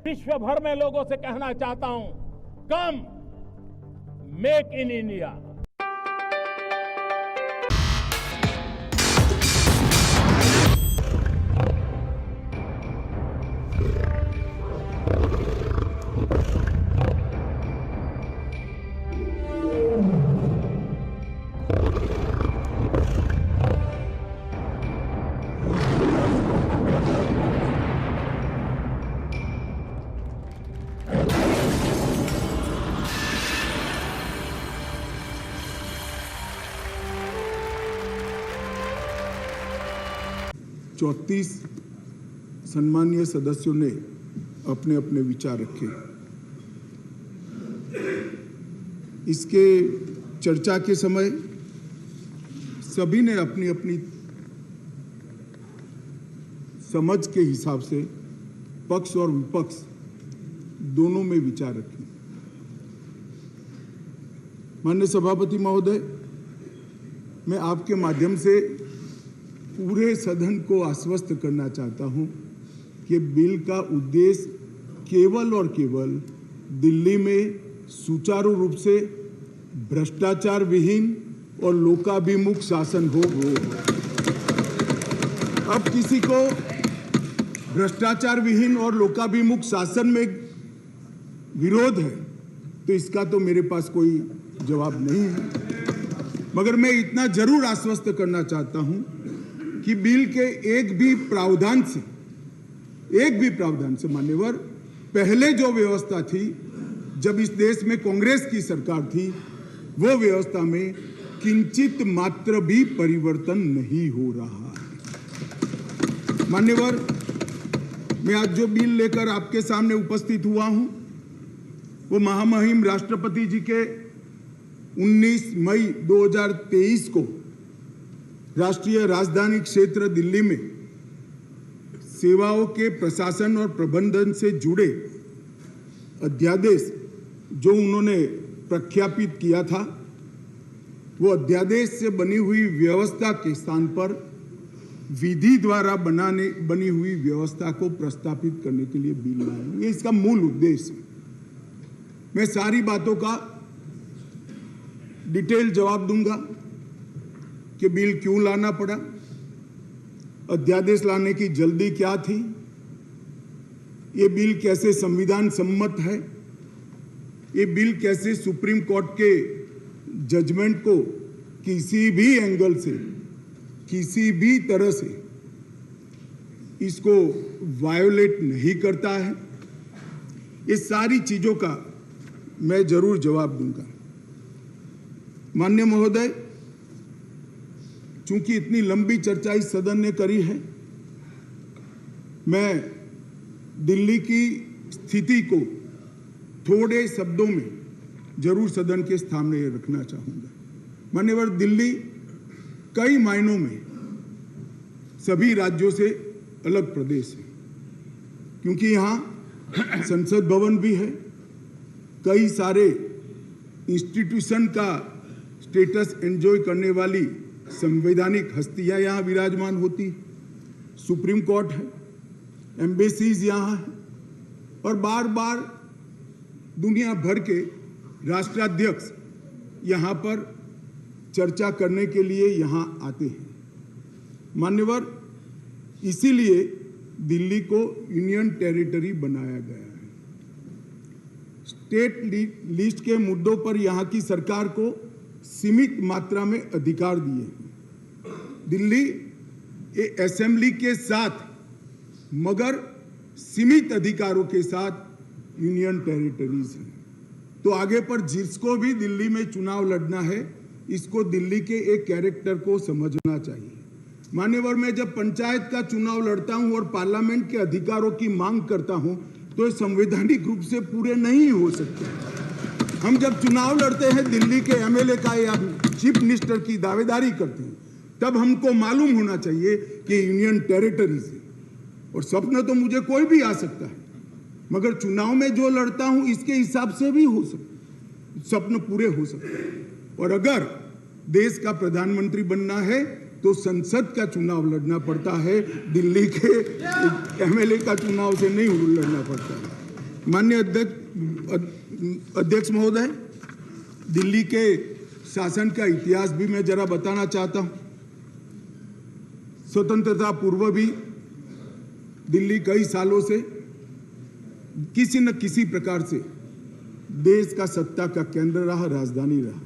विश्व भर में लोगों से कहना चाहता हूं, कम मेक इन इंडिया। चौंतीस सम्मानीय सदस्यों ने अपने अपने विचार रखे। इसके चर्चा के समय सभी ने अपनी अपनी समझ के हिसाब से पक्ष और विपक्ष दोनों में विचार रखे। माननीय सभापति महोदय, मैं आपके माध्यम से पूरे सदन को आश्वस्त करना चाहता हूं कि बिल का उद्देश्य केवल और केवल दिल्ली में सुचारू रूप से भ्रष्टाचार विहीन और लोकाभिमुख शासन हो। अब किसी को भ्रष्टाचार विहीन और लोकाभिमुख शासन में विरोध है तो इसका तो मेरे पास कोई जवाब नहीं है, मगर मैं इतना जरूर आश्वस्त करना चाहता हूं कि बिल के एक भी प्रावधान से मान्यवर पहले जो व्यवस्था थी जब इस देश में कांग्रेस की सरकार थी, वो व्यवस्था में किंचित मात्र भी परिवर्तन नहीं हो रहा है। मान्यवर, मैं आज जो बिल लेकर आपके सामने उपस्थित हुआ हूं, वो महामहिम राष्ट्रपति जी के 19 मई 2023 को राष्ट्रीय राजधानी क्षेत्र दिल्ली में सेवाओं के प्रशासन और प्रबंधन से जुड़े अध्यादेश जो उन्होंने प्रख्यापित किया था, वो अध्यादेश से बनी हुई व्यवस्था के स्थान पर विधि द्वारा बनी हुई व्यवस्था को प्रस्तावित करने के लिए बिल लाया। ये इसका मूल उद्देश्य है। मैं सारी बातों का डिटेल जवाब दूंगा कि बिल क्यों लाना पड़ा, अध्यादेश लाने की जल्दी क्या थी, ये बिल कैसे संविधान सम्मत है, ये बिल कैसे सुप्रीम कोर्ट के जजमेंट को किसी भी एंगल से, किसी भी तरह से इसको वायोलेट नहीं करता है। ये सारी चीजों का मैं जरूर जवाब दूंगा। माननीय महोदय, चूंकि इतनी लंबी चर्चा इस सदन ने करी है, मैं दिल्ली की स्थिति को थोड़े शब्दों में जरूर सदन के सामने रखना चाहूंगा। मान्यवर, दिल्ली कई मायनों में सभी राज्यों से अलग प्रदेश है, क्योंकि यहाँ संसद भवन भी है, कई सारे इंस्टीट्यूशन का स्टेटस एंजॉय करने वाली संवैधानिक हस्तियां यहाँ विराजमान होती, सुप्रीम कोर्ट है, एम्बेसीज यहाँ है, और बार बार दुनिया भर के राष्ट्राध्यक्ष यहाँ पर चर्चा करने के लिए यहाँ आते हैं। मान्यवर, इसीलिए दिल्ली को यूनियन टेरिटरी बनाया गया है। स्टेट लिस्ट के मुद्दों पर यहाँ की सरकार को सीमित मात्रा में अधिकार दिए हैं। दिल्ली असेंबली के साथ मगर सीमित अधिकारों के साथ यूनियन टेरिटरीज है। तो आगे पर जिसको भी दिल्ली में चुनाव लड़ना है, इसको दिल्ली के एक कैरेक्टर को समझना चाहिए। मान्यवर, मैं जब पंचायत का चुनाव लड़ता हूं और पार्लियामेंट के अधिकारों की मांग करता हूं, तो संवैधानिक रूप से पूरे नहीं हो सकते। हम जब चुनाव लड़ते हैं दिल्ली के एमएलए का या चीफ मिनिस्टर की दावेदारी करते हैं, तब हमको मालूम होना चाहिए कि यूनियन टेरिटरी से, और सपना तो मुझे कोई भी आ सकता है, मगर चुनाव में जो लड़ता हूं इसके हिसाब से भी हो सकता, सपने पूरे हो सकते हैं। और अगर देश का प्रधानमंत्री बनना है तो संसद का चुनाव लड़ना पड़ता है, दिल्ली के एमएलए का चुनाव से नहीं लड़ना पड़ता है। माननीय अध्यक्ष महोदय, दिल्ली के शासन का इतिहास भी मैं जरा बताना चाहता हूं। स्वतंत्रता पूर्व भी दिल्ली कई सालों से किसी न किसी प्रकार से देश का सत्ता का केंद्र रहा, राजधानी रहा।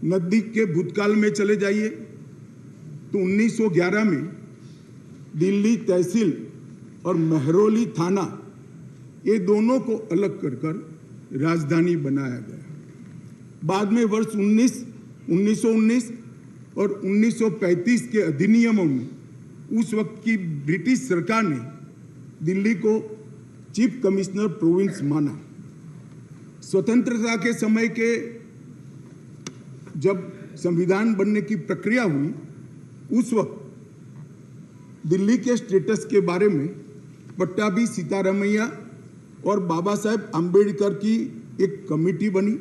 नजदीक के भूतकाल में चले जाइए तो 1911 में दिल्ली तहसील और महरौली थाना, ये दोनों को अलग कर राजधानी बनाया गया। बाद में वर्ष 1919 और 1935 के अधिनियमों में उस वक्त की ब्रिटिश सरकार ने दिल्ली को चीफ कमिश्नर प्रोविंस माना। स्वतंत्रता के समय के जब संविधान बनने की प्रक्रिया हुई, उस वक्त दिल्ली के स्टेटस के बारे में पट्टाभी सीतारामैया और बाबा साहेब आम्बेडकर की एक कमेटी बनी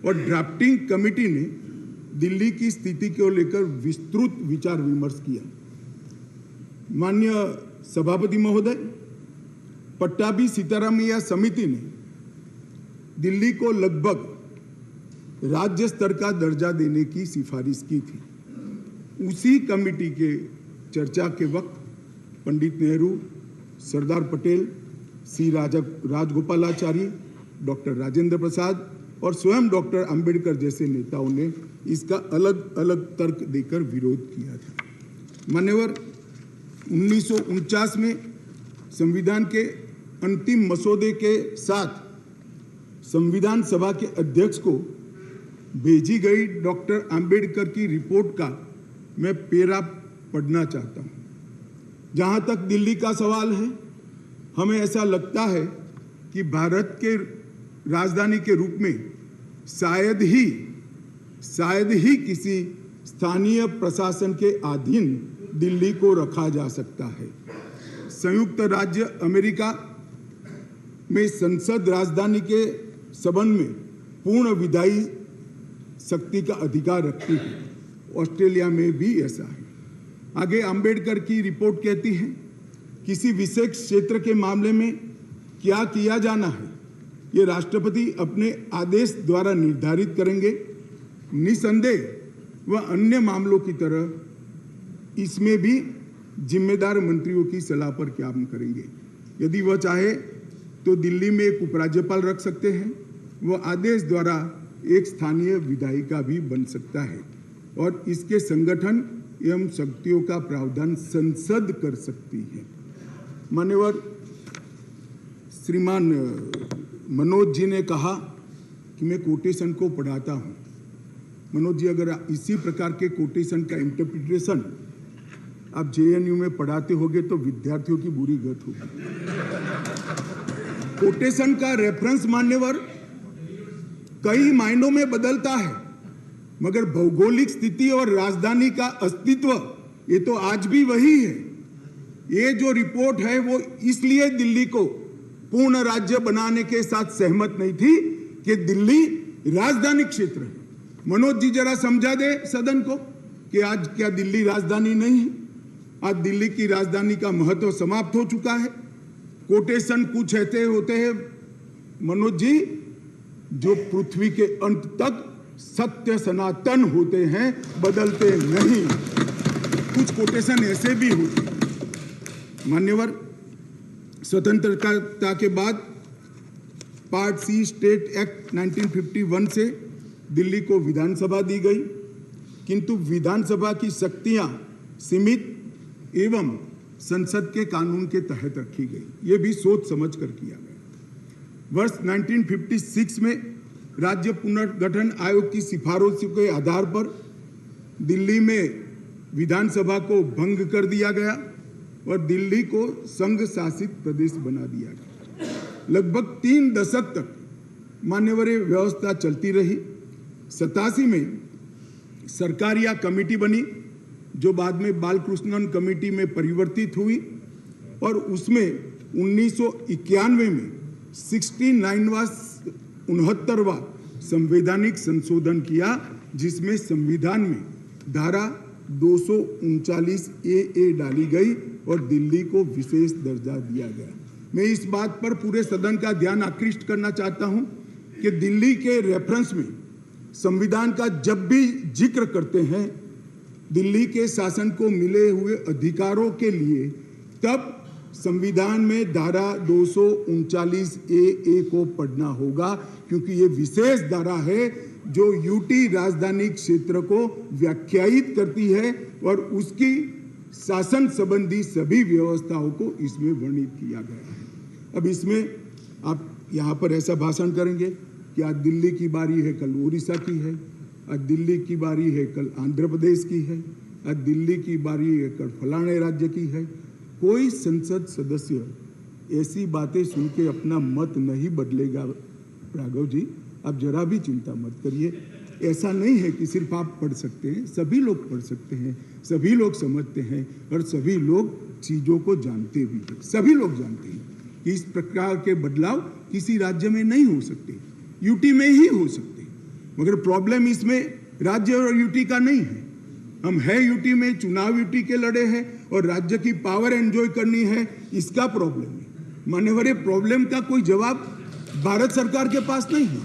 और ड्राफ्टिंग कमेटी ने दिल्ली की स्थिति को लेकर विस्तृत विचार विमर्श किया। माननीय सभापति महोदय, पट्टाभी सीतारामैया समिति ने दिल्ली को लगभग राज्य स्तर का दर्जा देने की सिफारिश की थी। उसी कमेटी के चर्चा के वक्त पंडित नेहरू, सरदार पटेल, सी राजगोपालाचारी, डॉक्टर राजेंद्र प्रसाद और स्वयं डॉक्टर अंबेडकर जैसे नेताओं ने इसका अलग अलग तर्क देकर विरोध किया था। मान्यवर, 1949 में संविधान के अंतिम मसौदे के साथ संविधान सभा के अध्यक्ष को भेजी गई डॉक्टर अंबेडकर की रिपोर्ट का मैं पेरा पढ़ना चाहता हूं। जहां तक दिल्ली का सवाल है, हमें ऐसा लगता है कि भारत के राजधानी के रूप में शायद ही किसी स्थानीय प्रशासन के अधीन दिल्ली को रखा जा सकता है। संयुक्त राज्य अमेरिका में संसद राजधानी के संबंध में पूर्ण विधायी शक्ति का अधिकार रखती है। ऑस्ट्रेलिया में भी ऐसा है। आगे अंबेडकर की रिपोर्ट कहती है, किसी विशेष क्षेत्र के मामले में क्या किया जाना है, ये राष्ट्रपति अपने आदेश द्वारा निर्धारित करेंगे। निसंदेह वह अन्य मामलों की तरह इसमें भी जिम्मेदार मंत्रियों की सलाह पर काम करेंगे। यदि वह चाहे तो दिल्ली में एक उपराज्यपाल रख सकते हैं। वह आदेश द्वारा एक स्थानीय विधायिका भी बन सकता है और इसके संगठन एवं शक्तियों का प्रावधान संसद कर सकती है। मान्यवर, श्रीमान मनोज जी ने कहा कि मैं कोटेशन को पढ़ाता हूं। मनोज जी, अगर इसी प्रकार के कोटेशन का इंटरप्रिटेशन आप जेएनयू में पढ़ाते होगे तो विद्यार्थियों की बुरी गत होगी। कोटेशन का रेफरेंस, मान्यवर, कई मायनों में बदलता है, मगर भौगोलिक स्थिति और राजधानी का अस्तित्व ये तो आज भी वही है। ये जो रिपोर्ट है वो इसलिए दिल्ली को पूर्ण राज्य बनाने के साथ सहमत नहीं थी कि दिल्ली राजधानी क्षेत्र है। मनोज जी जरा समझा दे सदन को कि आज क्या दिल्ली राजधानी नहीं है? आज दिल्ली की राजधानी का महत्व समाप्त हो चुका है। कोटेशन कुछ ऐसे होते हैं मनोज जी, जो पृथ्वी के अंत तक सत्य सनातन होते हैं, बदलते नहीं। कुछ कोटेशन ऐसे भी होते हैं। मान्यवर, स्वतंत्रता के बाद पार्ट सी स्टेट एक्ट 1951 से दिल्ली को विधानसभा दी गई, किंतु विधानसभा की शक्तियां सीमित एवं संसद के कानून के तहत रखी गई। ये भी सोच समझ कर किया गया। वर्ष 1956 में राज्य पुनर्गठन आयोग की सिफारिशों के आधार पर दिल्ली में विधानसभा को भंग कर दिया गया और दिल्ली को संघ शासित प्रदेश बना दिया गया। लगभग 3 दशक तक मान्यवर व्यवस्था चलती रही। 87 में सरकारिया कमेटी बनी, जो बाद में बालकृष्णन कमेटी में परिवर्तित हुई और उसमें 1991 में 69वां संवैधानिक संशोधन किया, जिसमें संविधान में धारा 239 ए डाली गई और दिल्ली को विशेष दर्जा दिया गया। मैं इस बात पर पूरे सदन का ध्यान आकृष्ट करना चाहता हूं कि दिल्ली के रेफरेंस में संविधान का जब भी जिक्र करते हैं दिल्ली के शासन को मिले हुए अधिकारों के लिए, तब संविधान में धारा 239A को पढ़ना होगा, क्योंकि ये विशेष धारा है जो यूटी राजधानी क्षेत्र को व्याख्यायित करती है और उसकी शासन संबंधी सभी व्यवस्थाओं को इसमें वर्णित किया गया है। अब इसमें आप यहाँ पर ऐसा भाषण करेंगे कि आज दिल्ली की बारी है, कल उड़ीसा की है, आज दिल्ली की बारी है, कल आंध्र प्रदेश की है, आज दिल्ली की बारी है, कल फलाने राज्य की है। कोई संसद सदस्य ऐसी बातें सुन के अपना मत नहीं बदलेगा। राघव जी, आप जरा भी चिंता मत करिए। ऐसा नहीं है कि सिर्फ आप पढ़ सकते हैं, सभी लोग पढ़ सकते हैं, सभी लोग समझते हैं और सभी लोग चीज़ों को जानते भी हैं। सभी लोग जानते हैं कि इस प्रकार के बदलाव किसी राज्य में नहीं हो सकते, यूटी में ही हो सकते। मगर प्रॉब्लम इसमें राज्य और यूटी का नहीं है। हम है यूटी में, चुनाव यूटी के लड़े हैं और राज्य की पावर एंजॉय करनी है, इसका प्रॉब्लम है। मान्यवर, प्रॉब्लम का कोई जवाब भारत सरकार के पास नहीं है,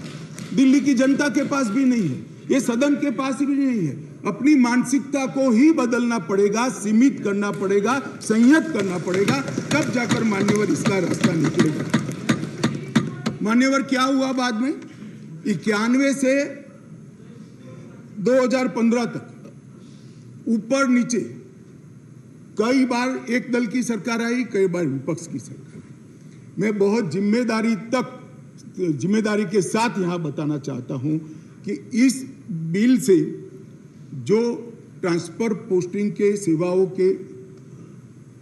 दिल्ली की जनता के पास भी नहीं है, ये सदन के पास भी नहीं है। अपनी मानसिकता को ही बदलना पड़ेगा, सीमित करना पड़ेगा, संयत करना पड़ेगा, तब जाकर मान्यवर इसका रास्ता निकलेगा। मान्यवर, क्या हुआ बाद में? 91 से 2015 तक ऊपर नीचे कई बार एक दल की सरकार आई, कई बार विपक्ष की सरकार आई। मैं बहुत जिम्मेदारी के साथ यहां बताना चाहता हूं कि इस बिल से जो ट्रांसफर पोस्टिंग के सेवाओं के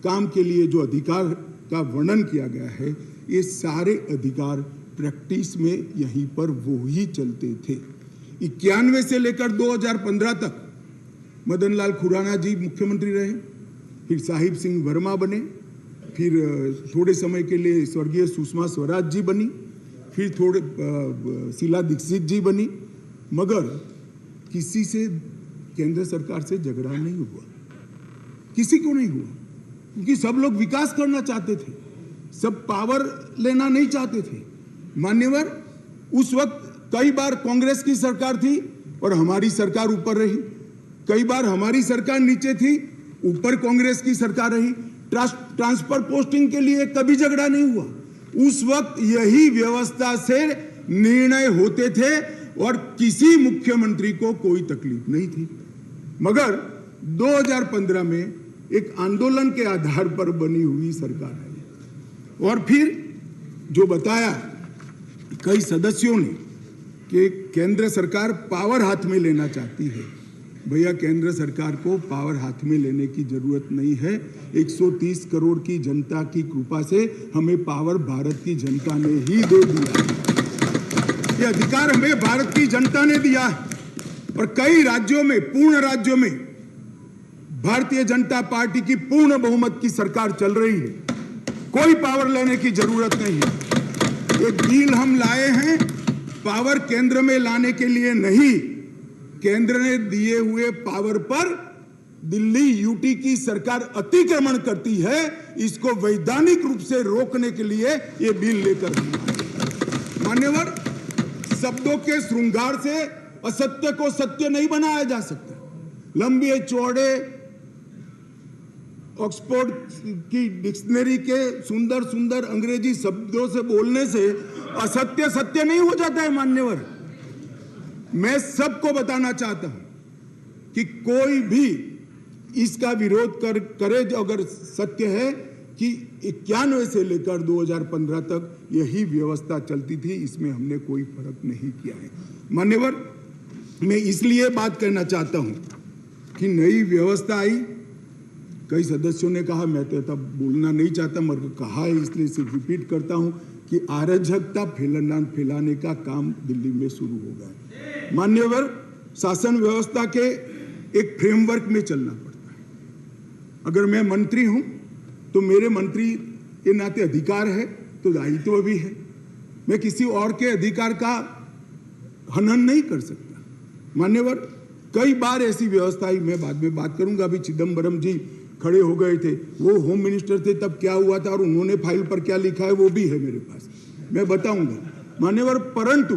काम के लिए जो अधिकार का वर्णन किया गया है, ये सारे अधिकार प्रैक्टिस में यहीं पर वो ही चलते थे। 91 से लेकर 2015 तक मदन लाल खुराना जी मुख्यमंत्री रहे, फिर साहिब सिंह वर्मा बने, फिर थोड़े समय के लिए स्वर्गीय सुषमा स्वराज जी बनी, फिर थोड़े शीला दीक्षित जी बनी, मगर किसी से केंद्र सरकार से झगड़ा नहीं हुआ, किसी को नहीं हुआ, क्योंकि सब लोग विकास करना चाहते थे, सब पावर लेना नहीं चाहते थे। मान्यवर, उस वक्त कई बार कांग्रेस की सरकार थी और हमारी सरकार ऊपर रही, कई बार हमारी सरकार नीचे थी, ऊपर कांग्रेस की सरकार रही। ट्रांसफर पोस्टिंग के लिए कभी झगड़ा नहीं हुआ। उस वक्त यही व्यवस्था से निर्णय होते थे और किसी मुख्यमंत्री को कोई तकलीफ नहीं थी। मगर 2015 में एक आंदोलन के आधार पर बनी हुई सरकार है और फिर जो बताया कई सदस्यों ने कि केंद्र सरकार पावर हाथ में लेना चाहती है। भैया, केंद्र सरकार को पावर हाथ में लेने की जरूरत नहीं है। 130 करोड़ की जनता की कृपा से हमें पावर भारत की जनता ने ही दे दिया। ये अधिकार हमें भारत की जनता ने दिया और कई राज्यों में, पूर्ण राज्यों में भारतीय जनता पार्टी की पूर्ण बहुमत की सरकार चल रही है। कोई पावर लेने की जरूरत नहीं है। एक बिल हम लाए हैं पावर केंद्र में लाने के लिए नहीं, केंद्र ने दिए हुए पावर पर दिल्ली यूटी की सरकार अतिक्रमण करती है, इसको वैधानिक रूप से रोकने के लिए यह बिल लेकर आया। मान्यवर, शब्दों के श्रृंगार से असत्य को सत्य नहीं बनाया जा सकता। लंबे चौड़े ऑक्सफोर्ड की डिक्शनरी के सुंदर सुंदर अंग्रेजी शब्दों से बोलने से असत्य सत्य नहीं हो जाता है। मान्यवर, मैं सबको बताना चाहता हूं कि कोई भी इसका विरोध करे जो अगर सत्य है कि 91 से लेकर 2015 तक यही व्यवस्था चलती थी, इसमें हमने कोई फर्क नहीं किया है। मान्यवर, मैं इसलिए बात करना चाहता हूं कि नई व्यवस्था आई। कई सदस्यों ने कहा, मैं तो तब बोलना नहीं चाहता मगर कहा है इसलिए सिर्फ रिपीट करता हूं कि अराजकता फैलाने का काम दिल्ली में शुरू हो गया। मान्यवर, शासन व्यवस्था के एक फ्रेमवर्क में चलना पड़ता है। अगर मैं मंत्री हूं तो मेरे मंत्री के नाते अधिकार है तो दायित्व भी है। मैं किसी और के अधिकार का हनन नहीं कर सकता। मान्यवर, कई बार ऐसी व्यवस्था आई, मैं बाद में बात करूंगा। अभी चिदम्बरम जी खड़े हो गए थे, वो होम मिनिस्टर थे तब क्या हुआ था और उन्होंने फाइल पर क्या लिखा है वो भी है मेरे पास, मैं बताऊंगा मान्यवर। परंतु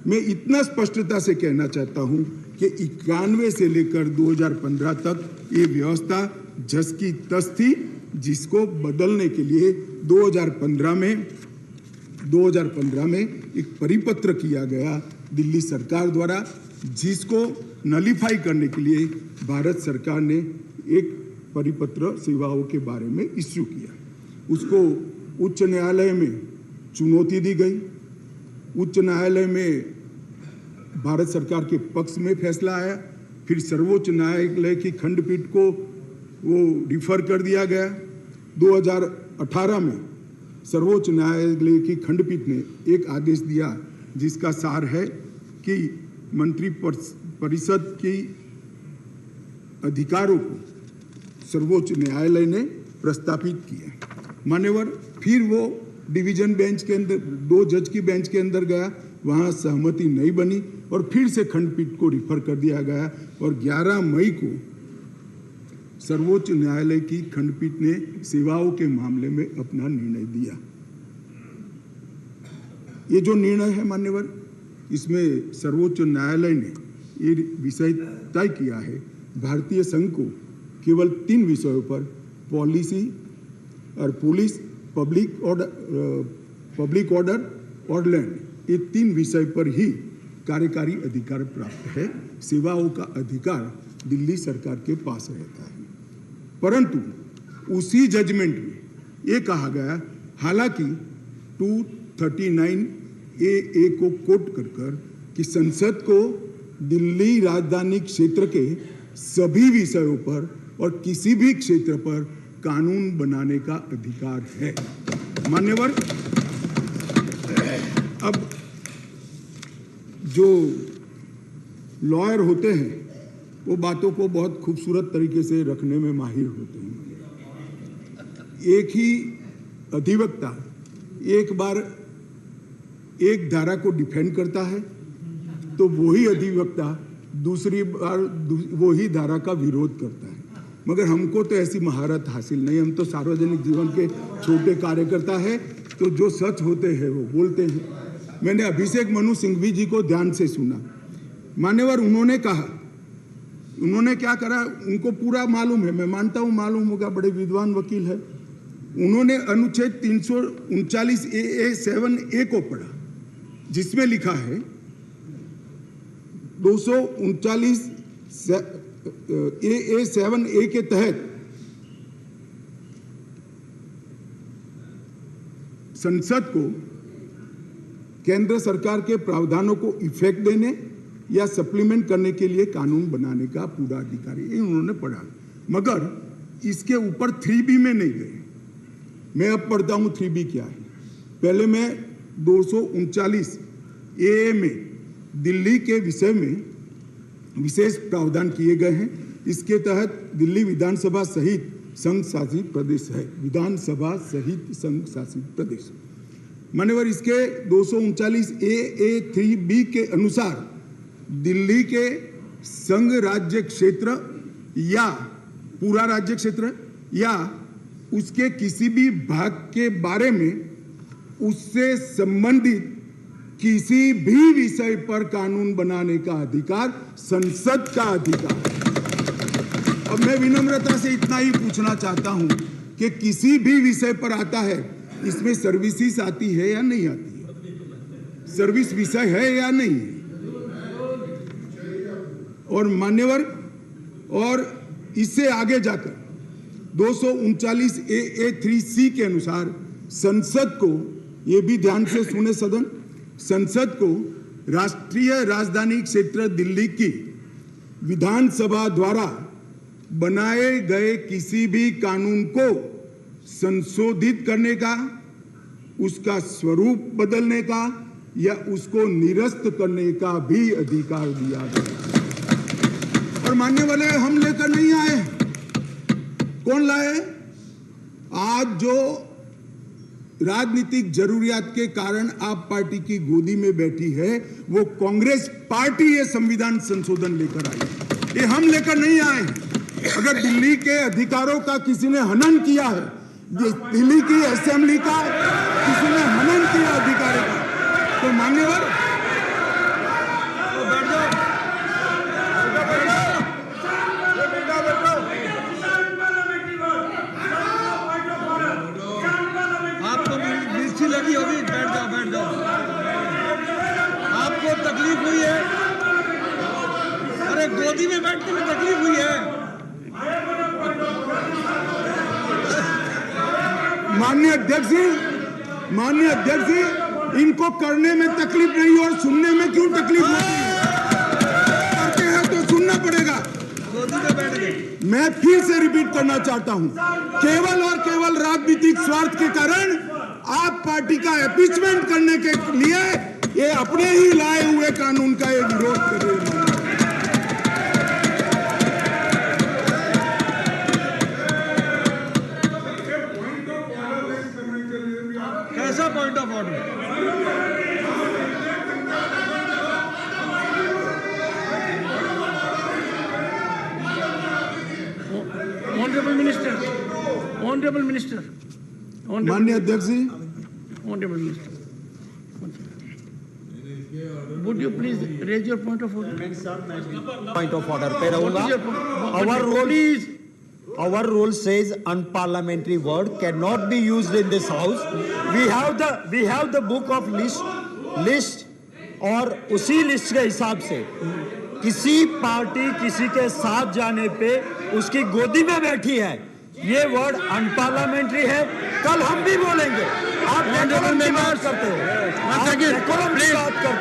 मैं इतना स्पष्टता से कहना चाहता हूं कि 91 से लेकर 2015 तक ये व्यवस्था जस की तस थी, जिसको बदलने के लिए 2015 में एक परिपत्र किया गया दिल्ली सरकार द्वारा, जिसको नलीफाई करने के लिए भारत सरकार ने एक परिपत्र सेवाओं के बारे में इश्यू किया। उसको उच्च न्यायालय में चुनौती दी गई, उच्च न्यायालय में भारत सरकार के पक्ष में फैसला आया, फिर सर्वोच्च न्यायालय की खंडपीठ को वो रिफर कर दिया गया। 2018 में सर्वोच्च न्यायालय की खंडपीठ ने एक आदेश दिया जिसका सार है कि मंत्री परिषद की अधिकारों को सर्वोच्च न्यायालय ने प्रस्तावित किया। मान्यवर, फिर वो डिवीजन बेंच के अंदर 2 जज की बेंच के अंदर गया, वहां सहमति नहीं बनी और फिर से खंडपीठ को रिफर कर दिया गया और 11 मई को सर्वोच्च न्यायालय की खंडपीठ ने सेवाओं के मामले में अपना निर्णय दिया। ये जो निर्णय है मान्यवर, इसमें सर्वोच्च न्यायालय ने ये विषय तय किया है, भारतीय संघ को केवल 3 विषयों पर पॉलिसी और पुलिस, पब्लिक ऑर्डर और लैंड, ये 3 विषय पर ही कार्यकारी अधिकार प्राप्त है। सेवाओं का अधिकार दिल्ली सरकार के पास रहता है। परंतु उसी जजमेंट में ये कहा गया, हालांकि 239A को कोट कर कि संसद को दिल्ली राजधानी क्षेत्र के सभी विषयों पर और किसी भी क्षेत्र पर कानून बनाने का अधिकार है। मान्यवर, अब जो लॉयर होते हैं वो बातों को बहुत खूबसूरत तरीके से रखने में माहिर होते हैं। एक ही अधिवक्ता एक बार एक धारा को डिफेंड करता है तो वही अधिवक्ता दूसरी बार वही धारा का विरोध करता है, मगर हमको तो ऐसी महारत हासिल नहीं, हम तो सार्वजनिक जीवन के छोटे कार्यकर्ता है, तो जो सच होते हैं वो बोलते हैं। मैंने अभिषेक मनु सिंघवी जी को ध्यान से सुना। मान्यवर, उन्होंने कहा, उन्होंने क्या करा उनको पूरा मालूम है, मैं मानता हूं मालूम होगा, बड़े विद्वान वकील है। उन्होंने अनुच्छेद 339A7A को पढ़ा, जिसमें लिखा है 239AA7A के तहत संसद को केंद्र सरकार के प्रावधानों को इफेक्ट देने या सप्लीमेंट करने के लिए कानून बनाने का पूरा अधिकार है। उन्होंने पढ़ा, मगर इसके ऊपर 3B में नहीं गए। मैं अब पढ़ता हूं 3B क्या है। पहले मैं 239A में दिल्ली के विषय में विशेष प्रावधान किए गए हैं। इसके तहत दिल्ली विधानसभा सहित संघ शासित प्रदेश है, विधानसभा सहित संघ शासित प्रदेश। मान्यवर, इसके 239A3B के अनुसार दिल्ली के संघ राज्य क्षेत्र या पूरा राज्य क्षेत्र या उसके किसी भी भाग के बारे में उससे संबंधित किसी भी विषय पर कानून बनाने का अधिकार संसद का अधिकार है। अब मैं विनम्रता से इतना ही पूछना चाहता हूं कि किसी भी विषय पर आता है, इसमें सर्विसेज आती है या नहीं आती है, सर्विस विषय है या नहीं है। और मान्यवर, और इससे आगे जाकर 239AA3C के अनुसार संसद को, ये भी ध्यान से सुने सदन, संसद को राष्ट्रीय राजधानी क्षेत्र दिल्ली की विधानसभा द्वारा बनाए गए किसी भी कानून को संशोधित करने का, उसका स्वरूप बदलने का या उसको निरस्त करने का भी अधिकार दिया गया। और मानने वाले हम लेकर नहीं आए, कौन लाए? आज जो राजनीतिक जरूरियात के कारण आप पार्टी की गोदी में बैठी है, वो कांग्रेस पार्टी ये संविधान संशोधन लेकर आई। ये हम लेकर नहीं आए। अगर दिल्ली के अधिकारों का किसी ने हनन किया है, दिल्ली की असेंबली का किसी ने हनन किया अधिकारों का, तो मान्यवर आपको मिर्ची लगी होगी, बैठ जाओ बैठ जाओ। आपको तकलीफ हुई है, अरे गोदी में बैठने में तकलीफ हुई है। माननीय अध्यक्ष जी, इनको करने में तकलीफ नहीं और सुनने में क्यों तकलीफ होती है? करते हैं तो सुनना पड़ेगा। गोदी में बैठ गए। मैं फिर से रिपीट करना चाहता हूं, केवल और केवल राजनीतिक स्वार्थ के कारण आप पार्टी का एपीचमेंट करने के लिए ये अपने ही लाए हुए कानून का ये विरोध कर रहे हैं। कैसा point of order? Honorable Minister, माननीय अध्यक्ष जी, Honorable Minister, would you please raise your point of order? Point of order पे रहूंगा। Our rule says unparliamentary word cannot be used in this house. We have the book of list और उसी list के हिसाब से किसी party किसी के साथ जाने पे उसकी गोदी में बैठी है, ये वर्ड अनपार्लियामेंट्री है। कल हम भी बोलेंगे। आप डेकोरम की बात करते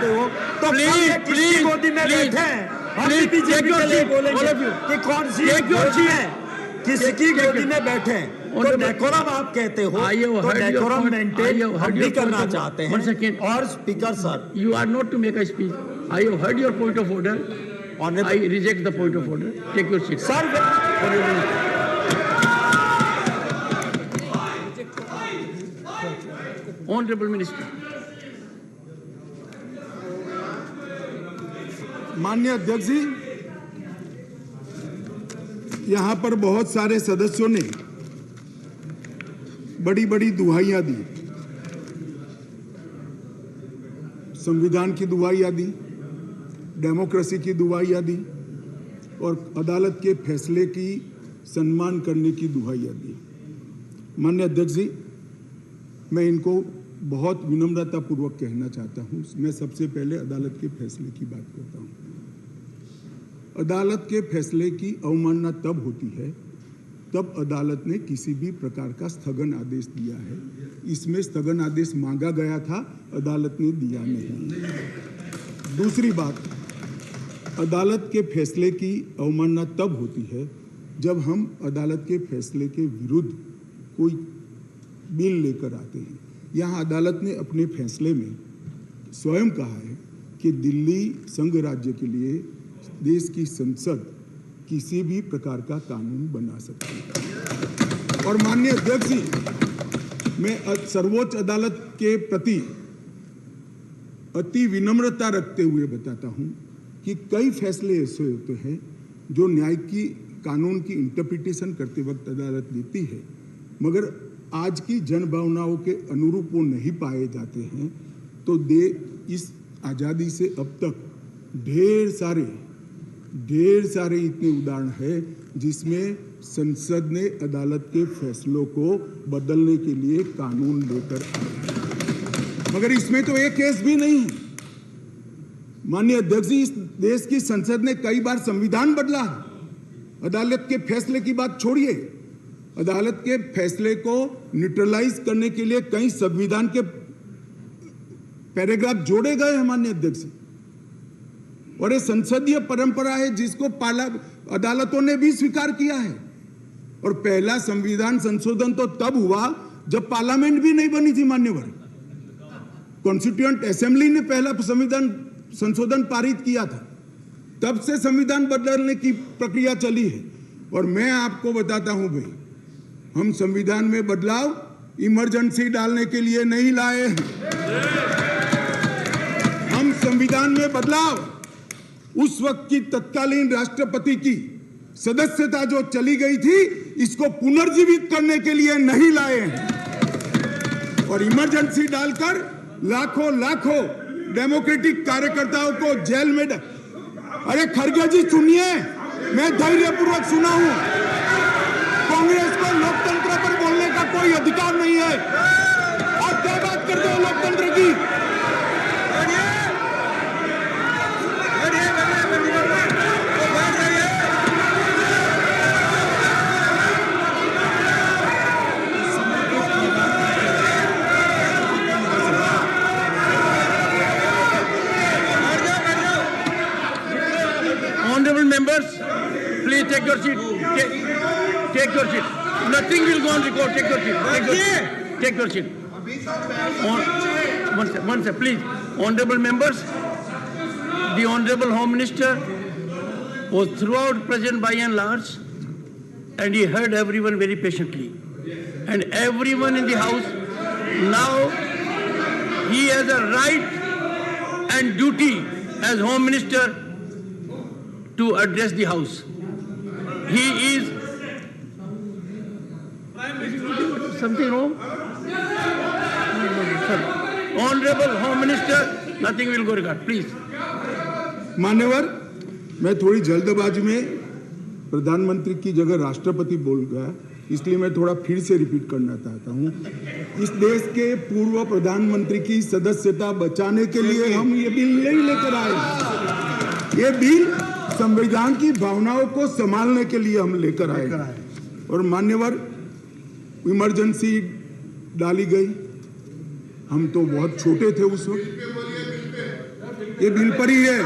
हो, तो किसी गोदी में बैठे हैं, हम भी बीजेपी के लिए बोलेंगे कि कौन सी गोदी है, किसकी गोदी में बैठे हैं। तो डेकोरम आप कहते हो, तो डेकोरम मेंटेन हम भी करना चाहते हैं। और speaker sir, You are not to make a speech. I have heard your point of order. I reject the point of order. Take your seat. Sir Honorable Minister. माननीय अध्यक्ष जी, यहां पर बहुत सारे सदस्यों ने बड़ी बड़ी दुहाइयां दी, संविधान की दुहाइयां दी, डेमोक्रेसी की दुहाइयां दी और अदालत के फैसले की सम्मान करने की दुहाइयां दी। माननीय अध्यक्ष जी, मैं इनको बहुत विनम्रतापूर्वक कहना चाहता हूं, मैं सबसे पहले अदालत के फैसले की बात करता हूं। अदालत के फैसले की अवमानना तब होती है तब अदालत ने किसी भी प्रकार का स्थगन आदेश दिया है। इसमें स्थगन आदेश मांगा गया था, अदालत ने दिया नहीं। दूसरी बात, अदालत के फैसले की अवमानना तब होती है जब हम अदालत के फैसले के विरुद्ध कोई बिल लेकर आते हैं। यहाँ अदालत ने अपने फैसले में स्वयं कहा है कि दिल्ली संघ राज्य के लिए देश की संसद किसी भी प्रकार का कानून बना सकती है। और माननीय अध्यक्ष जी, मैं सर्वोच्च अदालत के प्रति अति विनम्रता रखते हुए बताता हूं कि कई फैसले ऐसे होते हैं जो न्याय की कानून की इंटरप्रिटेशन करते वक्त अदालत देती है, मगर आज की जनभावनाओं के अनुरूप वो नहीं पाए जाते हैं। तो इस आज़ादी से अब तक ढेर सारे इतने उदाहरण हैं जिसमें संसद ने अदालत के फैसलों को बदलने के लिए कानून लेकर आए, मगर इसमें तो एक केस भी नहीं है। माननीय अध्यक्ष जी, इस देश की संसद ने कई बार संविधान बदला है। अदालत के फैसले की बात छोड़िए, अदालत के फैसले को न्यूट्रलाइज करने के लिए कई संविधान के पैराग्राफ जोड़े गए हैं माननीय अध्यक्ष। और ये संसदीय परंपरा है जिसको अदालतों ने भी स्वीकार किया है। और पहला संविधान संशोधन तो तब हुआ जब पार्लियामेंट भी नहीं बनी थी मान्यवर। कॉन्स्टिट्यूएंट असेंबली ने पहला संविधान संशोधन पारित किया था, तब से संविधान बदलने की प्रक्रिया चली है। और मैं आपको बताता हूं भाई, हम संविधान में बदलाव इमरजेंसी डालने के लिए नहीं लाए हैं। हम संविधान में बदलाव उस वक्त की तत्कालीन राष्ट्रपति की सदस्यता जो चली गई थी इसको पुनर्जीवित करने के लिए नहीं लाए हैं और इमरजेंसी डालकर लाखों लाखों डेमोक्रेटिक कार्यकर्ताओं को जेल में अरे खड़गे जी सुनिए, मैं धैर्यपूर्वक सुना हूं। कांग्रेस को लोकतंत्र पर बोलने का कोई अधिकार नहीं है। आप क्या बात करते हो लोकतंत्र की? Honorable members, please take your seat. Take your seat. Nothing will go on record. Take your seat. Take your seat. One sec, please. Honorable members, the Honorable Home Minister was throughout present by and large, and he heard everyone very patiently. And everyone in the House, now he has a right and duty as Home Minister to address the House. He is something wrong? Honorable Home Minister, nothing will go regard. Please. मान्यवर, मैं थोड़ी जल्दबाजी में प्रधानमंत्री की जगह राष्ट्रपति बोल गया, इसलिए मैं थोड़ा फिर से रिपीट करना चाहता हूं। इस देश के पूर्व प्रधानमंत्री की सदस्यता बचाने के लिए हम ये बिल नहीं लेकर आए। ये बिल संविधान की भावनाओं को संभालने के लिए हम लेकर आए। और मान्यवर, इमरजेंसी डाली गई, हम तो बहुत छोटे थे उस वक्त। ये बिल पर ही है,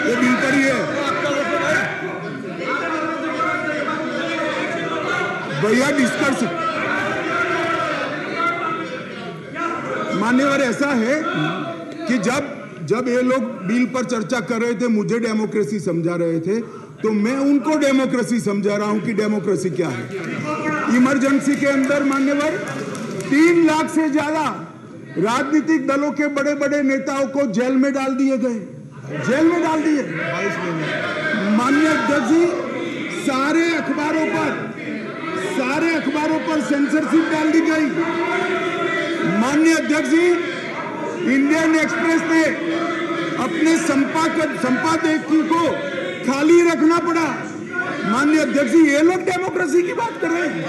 ये बिल पर ही है। भैया डिस्कस, मान्यवर ऐसा है कि जब ये लोग बिल पर चर्चा कर रहे थे, मुझे डेमोक्रेसी समझा रहे थे, तो मैं उनको डेमोक्रेसी समझा रहा हूं कि डेमोक्रेसी क्या है। इमरजेंसी के अंदर मान्यवर 3 लाख से ज्यादा राजनीतिक दलों के बड़े बड़े नेताओं को जेल में डाल दिए गए, जेल में डाल दिए। माननीय अध्यक्ष जी, सारे अखबारों पर सेंसरशिप डाल दी गई। माननीय अध्यक्ष जी, इंडियन एक्सप्रेस ने अपने संपादकीय को खाली रखना पड़ा। माननीय अध्यक्ष जी, ये लोग डेमोक्रेसी की बात कर रहे हैं,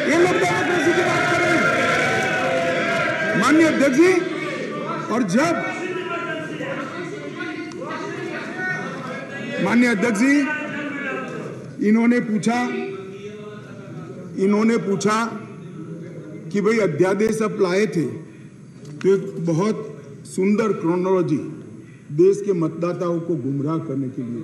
ये लोग डेमोक्रेसी की बात कर रहे हैं। माननीय अध्यक्ष जी, और जब माननीय अध्यक्ष जी इन्होंने पूछा कि भाई अध्यादेश अब लाए थे तो एक बहुत सुंदर क्रोनोलॉजी देश के मतदाताओं को गुमराह करने के लिए।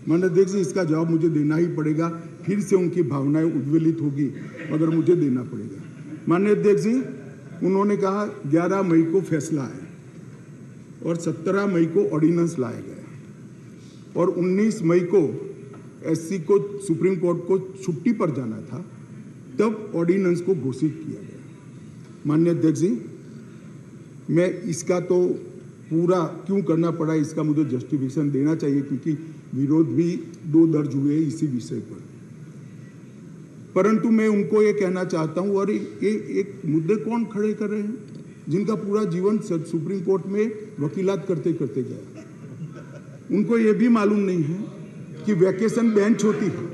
माननीय अध्यक्ष जी, इसका जवाब मुझे देना ही पड़ेगा, फिर से उनकी भावनाएं उद्वेलित होगी मगर मुझे देना पड़ेगा। माननीय अध्यक्ष जी, उन्होंने कहा 11 मई को फैसला है और 17 मई को ऑर्डिनेंस लाया गया और 19 मई को एससी को सुप्रीम कोर्ट को छुट्टी पर जाना था, तब ऑर्डिनेंस को घोषित किया गया। माननीय अध्यक्ष जी, मैं इसका तो पूरा क्यों करना पड़ा इसका मुझे जस्टिफिकेशन देना चाहिए, क्योंकि विरोध भी 2 दर्ज हुए इसी विषय पर। परंतु मैं उनको ये कहना चाहता हूं, और एक मुद्दे कौन खड़े कर रहे हैं जिनका पूरा जीवन सुप्रीम कोर्ट में वकीलात करते करते गया। उनको ये भी मालूम नहीं है कि वैकेशन बेंच होती है,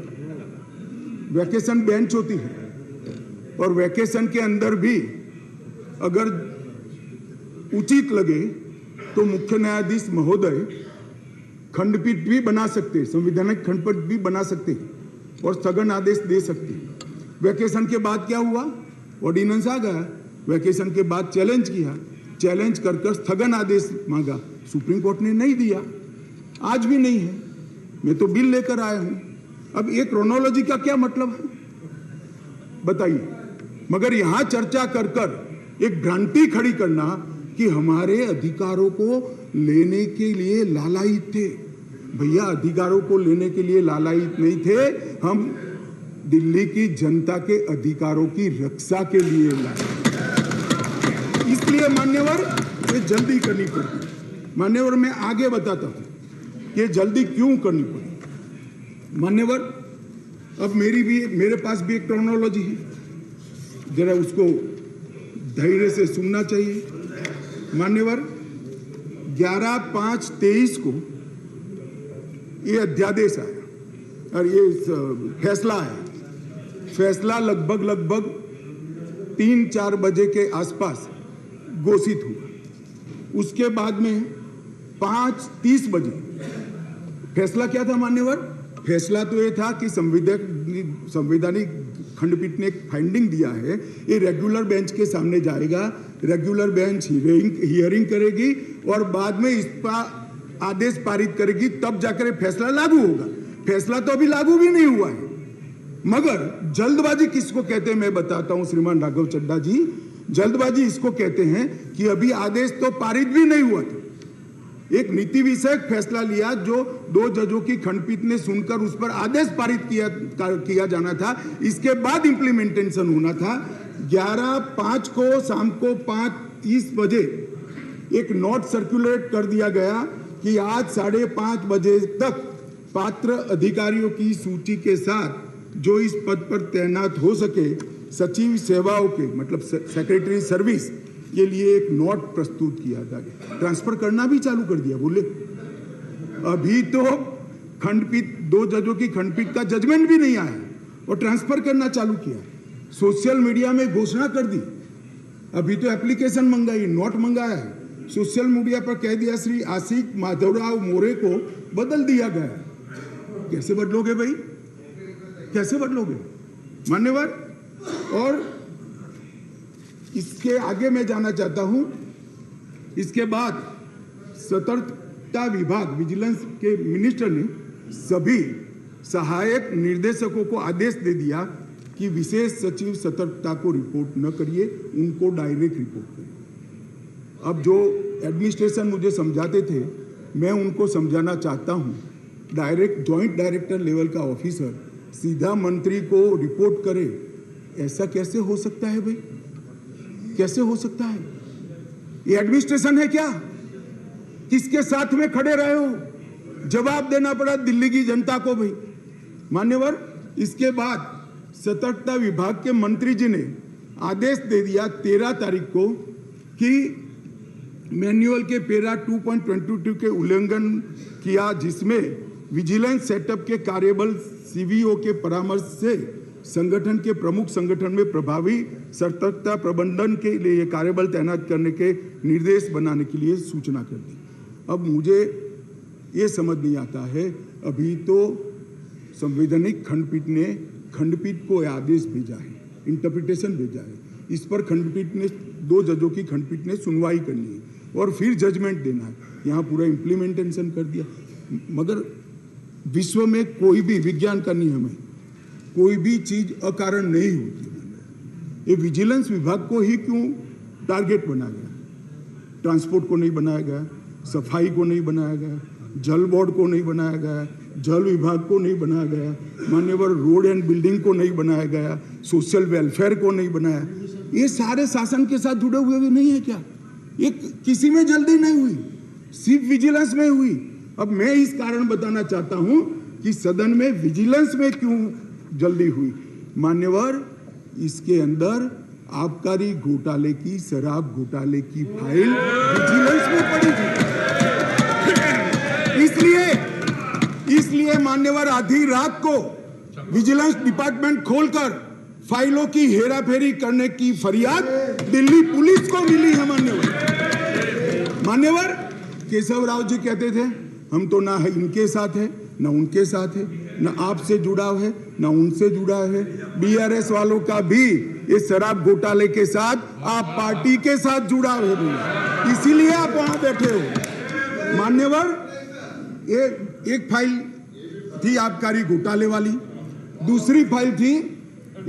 वैकेशन बेंच होती है, और वैकेशन के अंदर भी अगर उचित लगे तो मुख्य न्यायाधीश महोदय खंडपीठ भी बना सकते हैं, संवैधानिक खंडपीठ भी बना सकते हैं और स्थगन आदेश दे सकते हैं। वैकेशन के बाद क्या हुआ, ऑर्डिनेंस आ गया, वैकेशन के बाद चैलेंज किया, चैलेंज कर स्थगन आदेश मांगा, सुप्रीम कोर्ट ने नहीं दिया, आज भी नहीं है। मैं तो बिल लेकर आया हूं। अब ये क्रोनोलॉजी का क्या मतलब है बताइए। मगर यहां चर्चा कर एक भ्रांति खड़ी करना कि हमारे अधिकारों को लेने के लिए लालायित थे। भैया, अधिकारों को लेने के लिए लालायित नहीं थे, हम दिल्ली की जनता के अधिकारों की रक्षा के लिए लाए। इसलिए मान्यवर, ये जल्दी करनी पड़ी। मान्यवर, मैं आगे बताता हूं कि जल्दी क्यों करनी पड़ी। मान्यवर, अब मेरे पास भी एक क्रोनोलॉजी है, जरा उसको धैर्य से सुनना चाहिए। मान्यवर, 11/5/23 को ये अध्यादेश आया और ये फैसला आया। फैसला लगभग 3-4 बजे के आसपास घोषित हुआ। उसके बाद में 5:30 बजे फैसला क्या था मान्यवर? फैसला तो ये था कि संवैधानिक खंडपीठ ने एक फाइंडिंग दिया है, ये रेगुलर बेंच के सामने जाएगा, रेगुलर बेंच हियरिंग करेगी और बाद में इस पर आदेश पारित करेगी, तब जाकर फैसला लागू होगा। फैसला तो अभी लागू भी नहीं हुआ है। मगर जल्दबाजी किसको कहते हैं मैं बताता हूं श्रीमान राघव चड्ढा जी। जल्दबाजी इसको कहते हैं कि अभी आदेश तो पारित भी नहीं हुआ था, एक नीति विषयक फैसला लिया जो 2 जजों की खंडपीठ ने सुनकर उस पर आदेश पारित किया जाना था, इसके बाद इंप्लीमेंटेशन होना था। 11/5 को शाम को 5:30 बजे एक नोट सर्कुलेट कर दिया गया कि आज 5:30 बजे तक पात्र अधिकारियों की सूची के साथ जो इस पद पर तैनात हो सके, सचिव सेवाओं के मतलब सेक्रेटरी सर्विस के लिए एक नोट प्रस्तुत किया गया। ट्रांसफर करना भी चालू कर दिया। बोले अभी तो खंडपीठ 2 जजों की खंडपीठ का जजमेंट भी नहीं आया और ट्रांसफर करना चालू किया। सोशल मीडिया में घोषणा कर दी, अभी तो एप्लीकेशन मंगाई, नोट मंगाया है। सोशल मीडिया पर कह दिया श्री आशिक माधवराव मोरे को बदल दिया गया। कैसे बदलोगे भाई, कैसे बदलोगे मान्यवर? और इसके आगे मैं जाना चाहता हूं। इसके बाद सतर्कता विभाग विजिलेंस के मिनिस्टर ने सभी सहायक निर्देशकों को आदेश दे दिया कि विशेष सचिव सतर्कता को रिपोर्ट न करिए, उनको डायरेक्ट रिपोर्ट करिए। अब जो एडमिनिस्ट्रेशन मुझे समझाते थे, मैं उनको समझाना चाहता हूं। डायरेक्ट जॉइंट डायरेक्टर लेवल का ऑफिसर सीधा मंत्री को रिपोर्ट करे, ऐसा कैसे हो सकता है भाई? कैसे हो सकता है? ये एडमिनिस्ट्रेशन है क्या? किसके साथ में खड़े रहे हो? जवाब देना पड़ा दिल्ली की जनता को भाई। मान्यवर, इसके बाद सतर्कता विभाग के मंत्री जी ने आदेश दे दिया 13 तारीख को कि मैन्युअल के पैरा 2.22 के उल्लंघन किया, जिसमें विजिलेंस सेटअप के कार्यबल सीवीओ के परामर्श से संगठन के प्रमुख संगठन में प्रभावी सतर्कता प्रबंधन के लिए कार्यबल तैनात करने के निर्देश बनाने के लिए सूचना कर दी। अब मुझे ये समझ नहीं आता है, अभी तो संवैधानिक खंडपीठ ने खंडपीठ को आदेश भेजा है, इंटरप्रिटेशन भेजा है, इस पर खंडपीठ ने 2 जजों की खंडपीठ ने सुनवाई करनी है और फिर जजमेंट देना है। यहाँ पूरा इम्प्लीमेंटेशन कर दिया। मगर विश्व में कोई भी विज्ञान का नियम है, कोई भी चीज अकारण नहीं होती। ये विजिलेंस विभाग को ही क्यों टारगेट बनाया गया? ट्रांसपोर्ट को नहीं बनाया गया, सफाई को नहीं बनाया गया, जल बोर्ड को नहीं बनाया गया, जल विभाग को नहीं बनाया गया, मान्यवर रोड एंड बिल्डिंग को नहीं बनाया गया, सोशल वेलफेयर को नहीं बनाया। ये सारे शासन के साथ जुड़े हुए भी नहीं है क्या? ये किसी में जल्दी नहीं हुई, सिर्फ विजिलेंस में हुई। अब मैं इस कारण बताना चाहता हूं कि सदन में विजिलेंस में क्यों जल्दी हुई। मान्यवर, इसके अंदर आबकारी घोटाले की, शराब घोटाले की फाइल विजिलेंस में पड़ी थी। इसलिए मान्यवर आधी रात को विजिलेंस डिपार्टमेंट खोलकर फाइलों की हेराफेरी करने की फरियाद दिल्ली पुलिस को मिली है। मान्यवर केशव राव जी कहते थे हम तो ना है इनके साथ है ना उनके साथ है, ना आपसे जुड़ाव है ना उनसे जुड़ा है। बीआरएस वालों का भी इस शराब घोटाले के साथ आप पार्टी के साथ जुड़ाव है, इसीलिए आप वहां बैठे हो। मान्यवर, एक फाइल थी आबकारी घोटाले वाली, दूसरी फाइल थी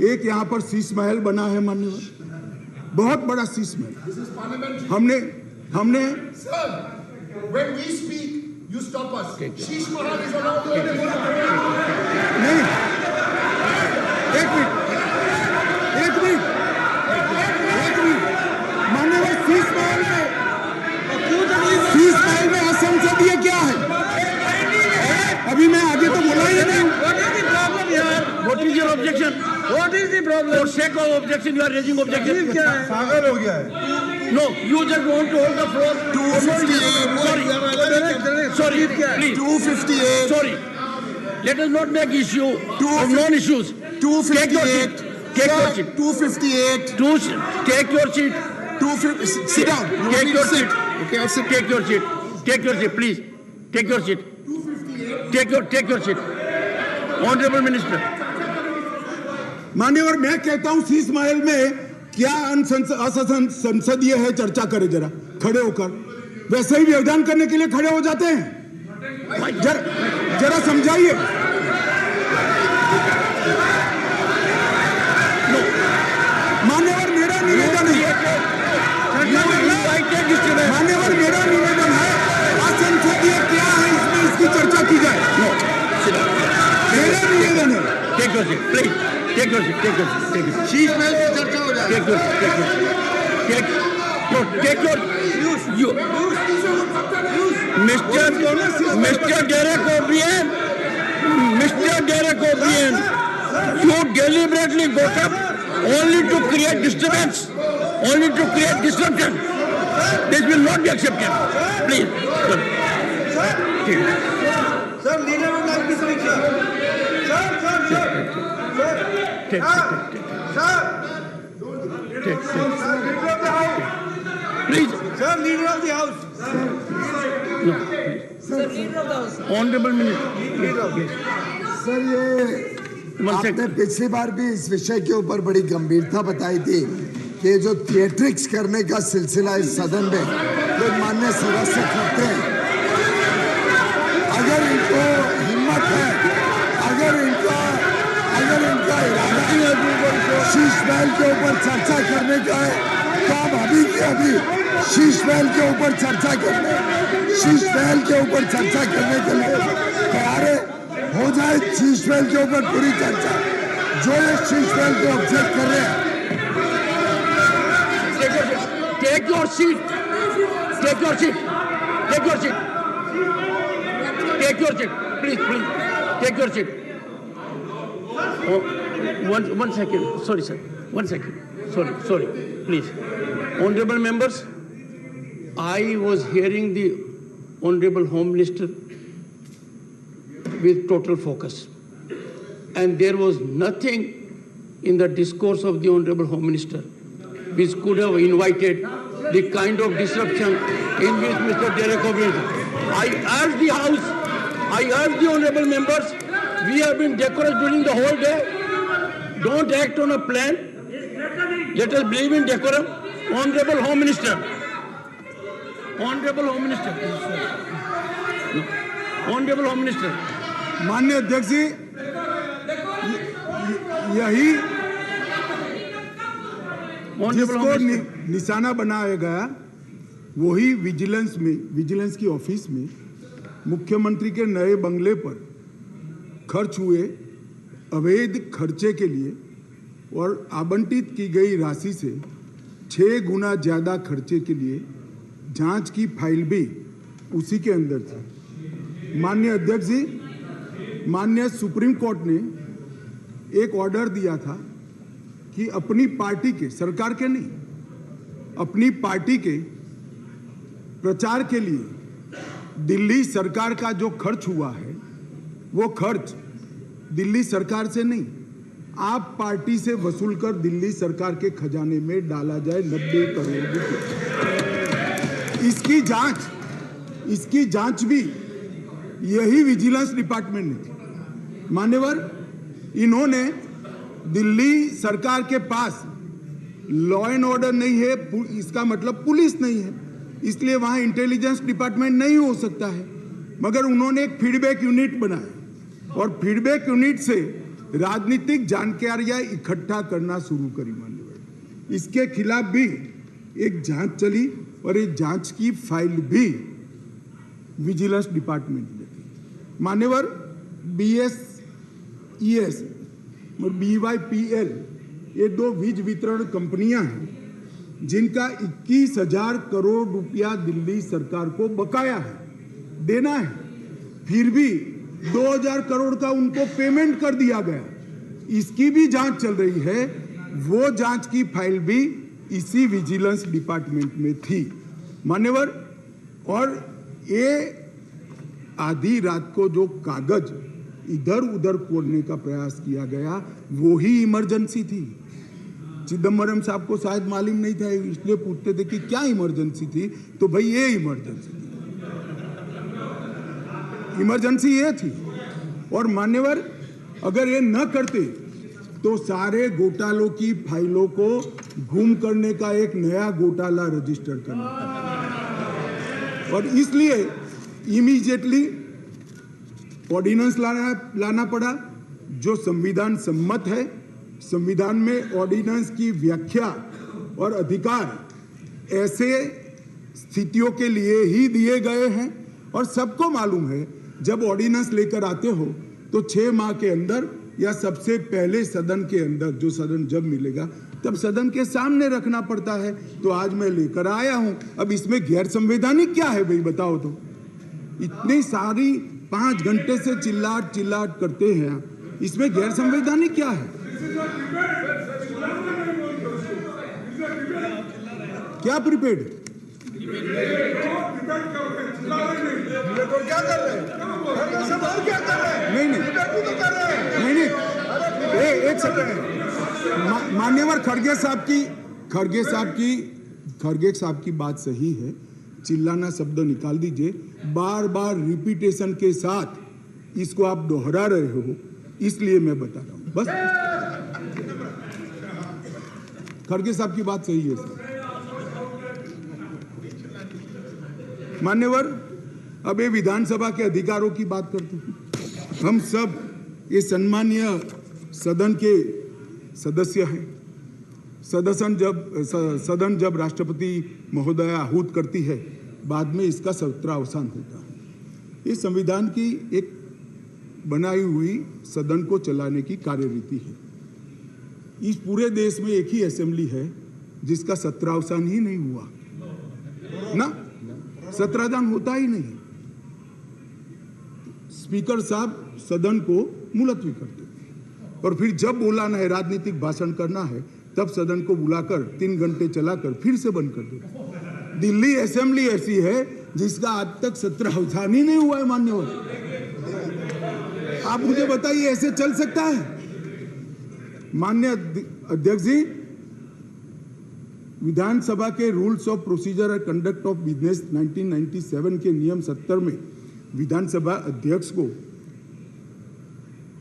एक यहाँ पर शीश महल बना है मान्यवर, बहुत बड़ा शीश महल। हमने When we speak, you stop us. Sheesh Mahal is allowed to नहीं, एक मिनट मान्यवर, शीश महल में असंसदीय क्या है? अभी मैं आगे तो बोला ही नहीं। What is the problem? For sake of objection, you are raising objection. Chief क्या है? पागल हो गया है। No, you just want to hold the floor. 258. Sorry, please. 258. Sorry. Let us not make issue of non-issues. Take your seat. 258. Take your Sir, seat. 258. Take your seat. 250. Sit down. You want Take me to your sit? seat. Okay, I'll sit. Take your seat. Take your seat, please. Take your seat. Take your seat. Honorable Minister. मान्यवर, मैं कहता हूं शीश महल में क्या असंसदीय है, चर्चा करें जरा खड़े होकर। वैसे ही व्यवधान करने के लिए खड़े हो जाते हैं, जरा समझाइए। मान्यवर, मेरा निवेदन है, मान्यवर मेरा निवेदन है, असंसदीय क्या है इसमें इसकी चर्चा की जाए। मेरा निवेदन है। Take your seat, please. Take your seat. Take your seat. Take your seat. Sheesh Mahal पे चर्चा हो जाए। Take your seat. Take your. You. Mr. Derek O'Brien. You deliberately got up only to create disturbance, only to create disruption. This will not be accepted. Please. Sir, leader would like to speak, sir. Sir. Take. Sir. Take. Sir, leader of the house. Please. Sir, leader of the house. No, please. Honorable Minister. Sir, ये आपने पिछली बार भी इस विषय के ऊपर बड़ी गंभीरता बताई थी कि जो थिएट्रिक्स करने का सिलसिला इस सदन में जो माननीय सदस्य करते हैं, अगर इनको हिम्मत है, अगर इनका इरादा शीश महल के ऊपर चर्चा करने का है, तो आप अभी के अभी शीश महल के ऊपर चर्चा के लिए तैयार है। हो जाए शीश महल के ऊपर पूरी चर्चा। जो ये शीश महल को ऑब्जेक्ट कर रहे हैं, Take your seat. Please. Take your seat. Oh, one second. Sorry, sir. 1 second. Sorry. Please. Honorable members, I was hearing the Honorable Home Minister with total focus. And there was nothing in the discourse of the Honorable Home Minister which could have invited the kind of disruption in which Mr. Derek O'Brien. I urge the House, I urge the Honorable members, we have been decorous during the whole day. Don't act on a plan. Let us believe in decorum. Honorable Home Minister. Honorable Home Minister. No. Honorable Home Minister. माननीय अध्यक्ष जी, यही जिसको निशाना बनाया गया वही vigilance की office में मुख्यमंत्री के नए बंगले पर खर्च हुए अवैध खर्चे के लिए और आवंटित की गई राशि से 6 गुना ज्यादा खर्चे के लिए जांच की फाइल भी उसी के अंदर थी। माननीय अध्यक्ष जी, माननीय सुप्रीम कोर्ट ने एक ऑर्डर दिया था कि अपनी पार्टी के, सरकार के नहीं, अपनी पार्टी के प्रचार के लिए दिल्ली सरकार का जो खर्च हुआ है वो खर्च दिल्ली सरकार से नहीं, आप पार्टी से वसूल कर दिल्ली सरकार के खजाने में डाला जाए 90 करोड़ रुपए। इसकी जांच भी यही विजिलेंस डिपार्टमेंट ने की। मान्यवर, इन्होंने दिल्ली सरकार के पास लॉ एंड ऑर्डर नहीं है, इसका मतलब पुलिस नहीं है, इसलिए वहां इंटेलिजेंस डिपार्टमेंट नहीं हो सकता है, मगर उन्होंने एक फीडबैक यूनिट बनाया और फीडबैक यूनिट से राजनीतिक जानकारियां इकट्ठा करना शुरू करी। मान्यवर, इसके खिलाफ भी एक जांच चली और ये जांच की फाइल भी विजिलेंस डिपार्टमेंट ने दी। मान्यवर, BSES और BYPL ये 2 वीज वितरण कंपनियां हैं जिनका 21,000 करोड़ रुपया दिल्ली सरकार को बकाया है, देना है, फिर भी 2,000 करोड़ का उनको पेमेंट कर दिया गया। इसकी भी जांच चल रही है। वो जांच की फाइल भी इसी विजिलेंस डिपार्टमेंट में थी मान्यवर। और ये आधी रात को जो कागज इधर उधर खोलने का प्रयास किया गया वो ही इमरजेंसी थी। चिदम्बरम साहब को शायद मालूम नहीं था, इसलिए पूछते थे कि क्या इमरजेंसी थी, तो भाई ये इमरजेंसी थी, इमरजेंसी ये थी। और मान्यवर अगर ये न करते तो सारे घोटालों की फाइलों को गुम करने का एक नया घोटाला रजिस्टर करना पड़ा और इसलिए इमीडिएटली ऑर्डिनेंस लाना पड़ा जो संविधान सम्मत है। संविधान में ऑर्डिनेंस की व्याख्या और अधिकार ऐसे स्थितियों के लिए ही दिए गए हैं और सबको मालूम है जब ऑर्डिनेंस लेकर आते हो तो 6 माह के अंदर या सबसे पहले सदन के अंदर, जो सदन जब मिलेगा तब सदन के सामने रखना पड़ता है। तो आज मैं लेकर आया हूं। अब इसमें गैर संवैधानिक क्या है भाई बताओ तो? इतनी सारी 5 घंटे से चिल्लाट करते हैं, इसमें गैर संवैधानिक क्या है? क्या प्रीपेड क्या कर रहे हैं? नहीं, एक सेकंड। मान्यवर खड़गे साहब की बात सही है, चिल्लाना शब्द निकाल दीजिए। बार बार रिपीटेशन के साथ इसको आप दोहरा रहे हो, इसलिए मैं बता रहा हूं बस। खड़गे साहब की बात सही है सर। मान्यवर अब ये विधानसभा के अधिकारों की बात करते हैं। हम सब ये सम्मानीय सदन के सदस्य हैं। सदन जब राष्ट्रपति महोदया आहूत करती है, बाद में इसका सत्रावसान होता है। ये संविधान की एक बनाई हुई सदन को चलाने की कार्यरीति है। इस पूरे देश में एक ही असेंबली है जिसका सत्रावसान ही नहीं हुआ ना, सत्रावसान होता ही नहीं। स्पीकर साहब सदन को मुलतवी करते थे और फिर जब बुलाना है, राजनीतिक भाषण करना है, तब सदन को बुलाकर 3 घंटे चलाकर फिर से बंद कर देते। दिल्ली असेंबली ऐसी है जिसका आज तक सत्रावसान ही नहीं हुआ है मान्यवर। आप मुझे बताइए ऐसे चल सकता है? माननीय अध्यक्ष जी, विधानसभा के rules of procedure and conduct of business 1997 के नियम 70 में विधानसभा अध्यक्ष को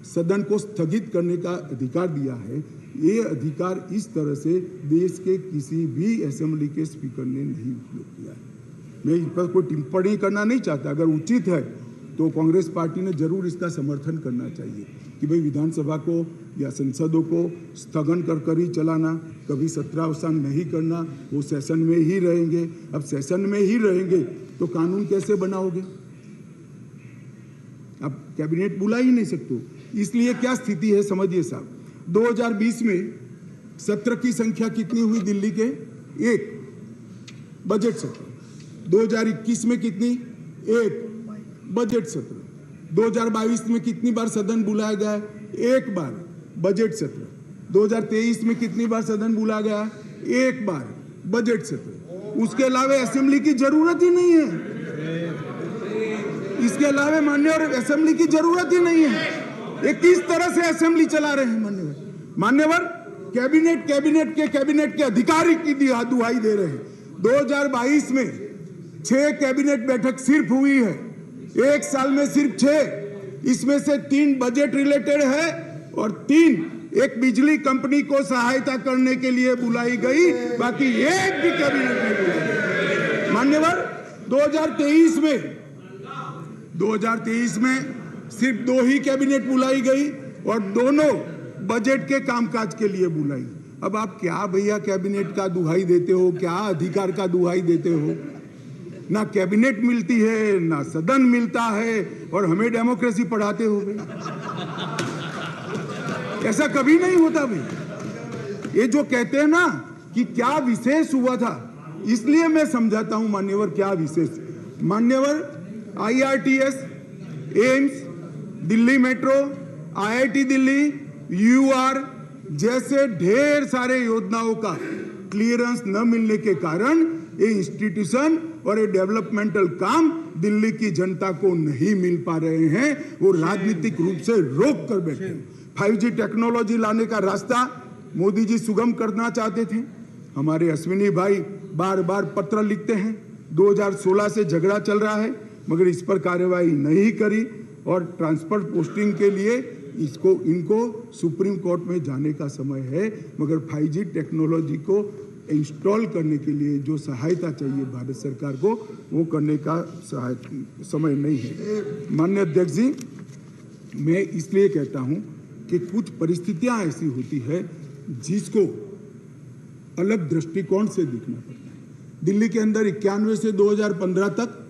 सदन को स्थगित करने का अधिकार दिया है। ये अधिकार इस तरह से देश के किसी भी असेंबली के स्पीकर ने नहीं उपयोग किया है। मैं इस पर कोई टिप्पणी करना नहीं चाहता। अगर उचित है तो कांग्रेस पार्टी ने जरूर इसका समर्थन करना चाहिए कि भाई विधानसभा को या संसदों को स्थगन कर ही चलाना, कभी सत्रावसान नहीं करना, वो सेशन में ही रहेंगे। अब सेशन में ही रहेंगे तो कानून कैसे बनाओगे? अब कैबिनेट बुला ही नहीं सकते। इसलिए क्या स्थिति है समझिए साहब। 2020 में सत्र की संख्या कितनी हुई दिल्ली के? 1 बजट सत्र। 2021 में कितनी? 1 बजट सत्र। 2022 में कितनी बार सदन बुलाया गया? 1 बार बजट सत्र। 2023 में कितनी बार सदन बुलाया गया? 1 बार बजट सत्र। उसके अलावा असेंबली की जरूरत ही नहीं है। इसके अलावा मान्यवर असेंबली की जरूरत ही नहीं है। ये किस तरह से असेंबली चला रहे हैं मान्यवर? कैबिनेट के अधिकारी की दुहाई दे रहे हैं। 2022 में 6 कैबिनेट बैठक सिर्फ हुई है, 1 साल में सिर्फ 6। इसमें से 3 बजट रिलेटेड है और 3 एक बिजली कंपनी को सहायता करने के लिए बुलाई गई, बाकी एक भी कैबिनेट नहीं बुलाई। मान्यवर 2023 में सिर्फ 2 ही कैबिनेट बुलाई गई और दोनों बजट के कामकाज के लिए बुलाई। अब आप क्या भैया कैबिनेट का दुहाई देते हो, क्या अधिकार का दुहाई देते हो? ना कैबिनेट मिलती है, ना सदन मिलता है और हमें डेमोक्रेसी पढ़ाते हो भाई। ऐसा कभी नहीं होता भाई। ये जो कहते हैं ना कि क्या विशेष हुआ था, इसलिए मैं समझाता हूं मान्यवर क्या विशेष। मान्यवर IRTS, AIIMS, Delhi metro, IIT Delhi, यूआर जैसे ढेर सारे योजनाओं का क्लियरेंस न मिलने के कारण ये इंस्टीट्यूशन और ये डेवलपमेंटल काम दिल्ली की जनता को नहीं मिल पा रहे हैं। वो राजनीतिक रूप से रोक कर बैठे। 5G टेक्नोलॉजी लाने का रास्ता मोदी जी सुगम करना चाहते थे। हमारे अश्विनी भाई बार बार पत्र लिखते हैं, 2016 से झगड़ा चल रहा है मगर इस पर कार्यवाही नहीं करी और ट्रांसफर पोस्टिंग के लिए इनको सुप्रीम कोर्ट में जाने का समय है। मगर 5G टेक्नोलॉजी को इंस्टॉल करने के लिए जो सहायता चाहिए भारत सरकार को, वो करने का समय नहीं है। माननीय अध्यक्ष जी, मैं इसलिए कहता हूं कि कुछ परिस्थितियां ऐसी होती है जिसको अलग दृष्टिकोण से देखना पड़ता है। दिल्ली के अंदर 91 से 2015 तक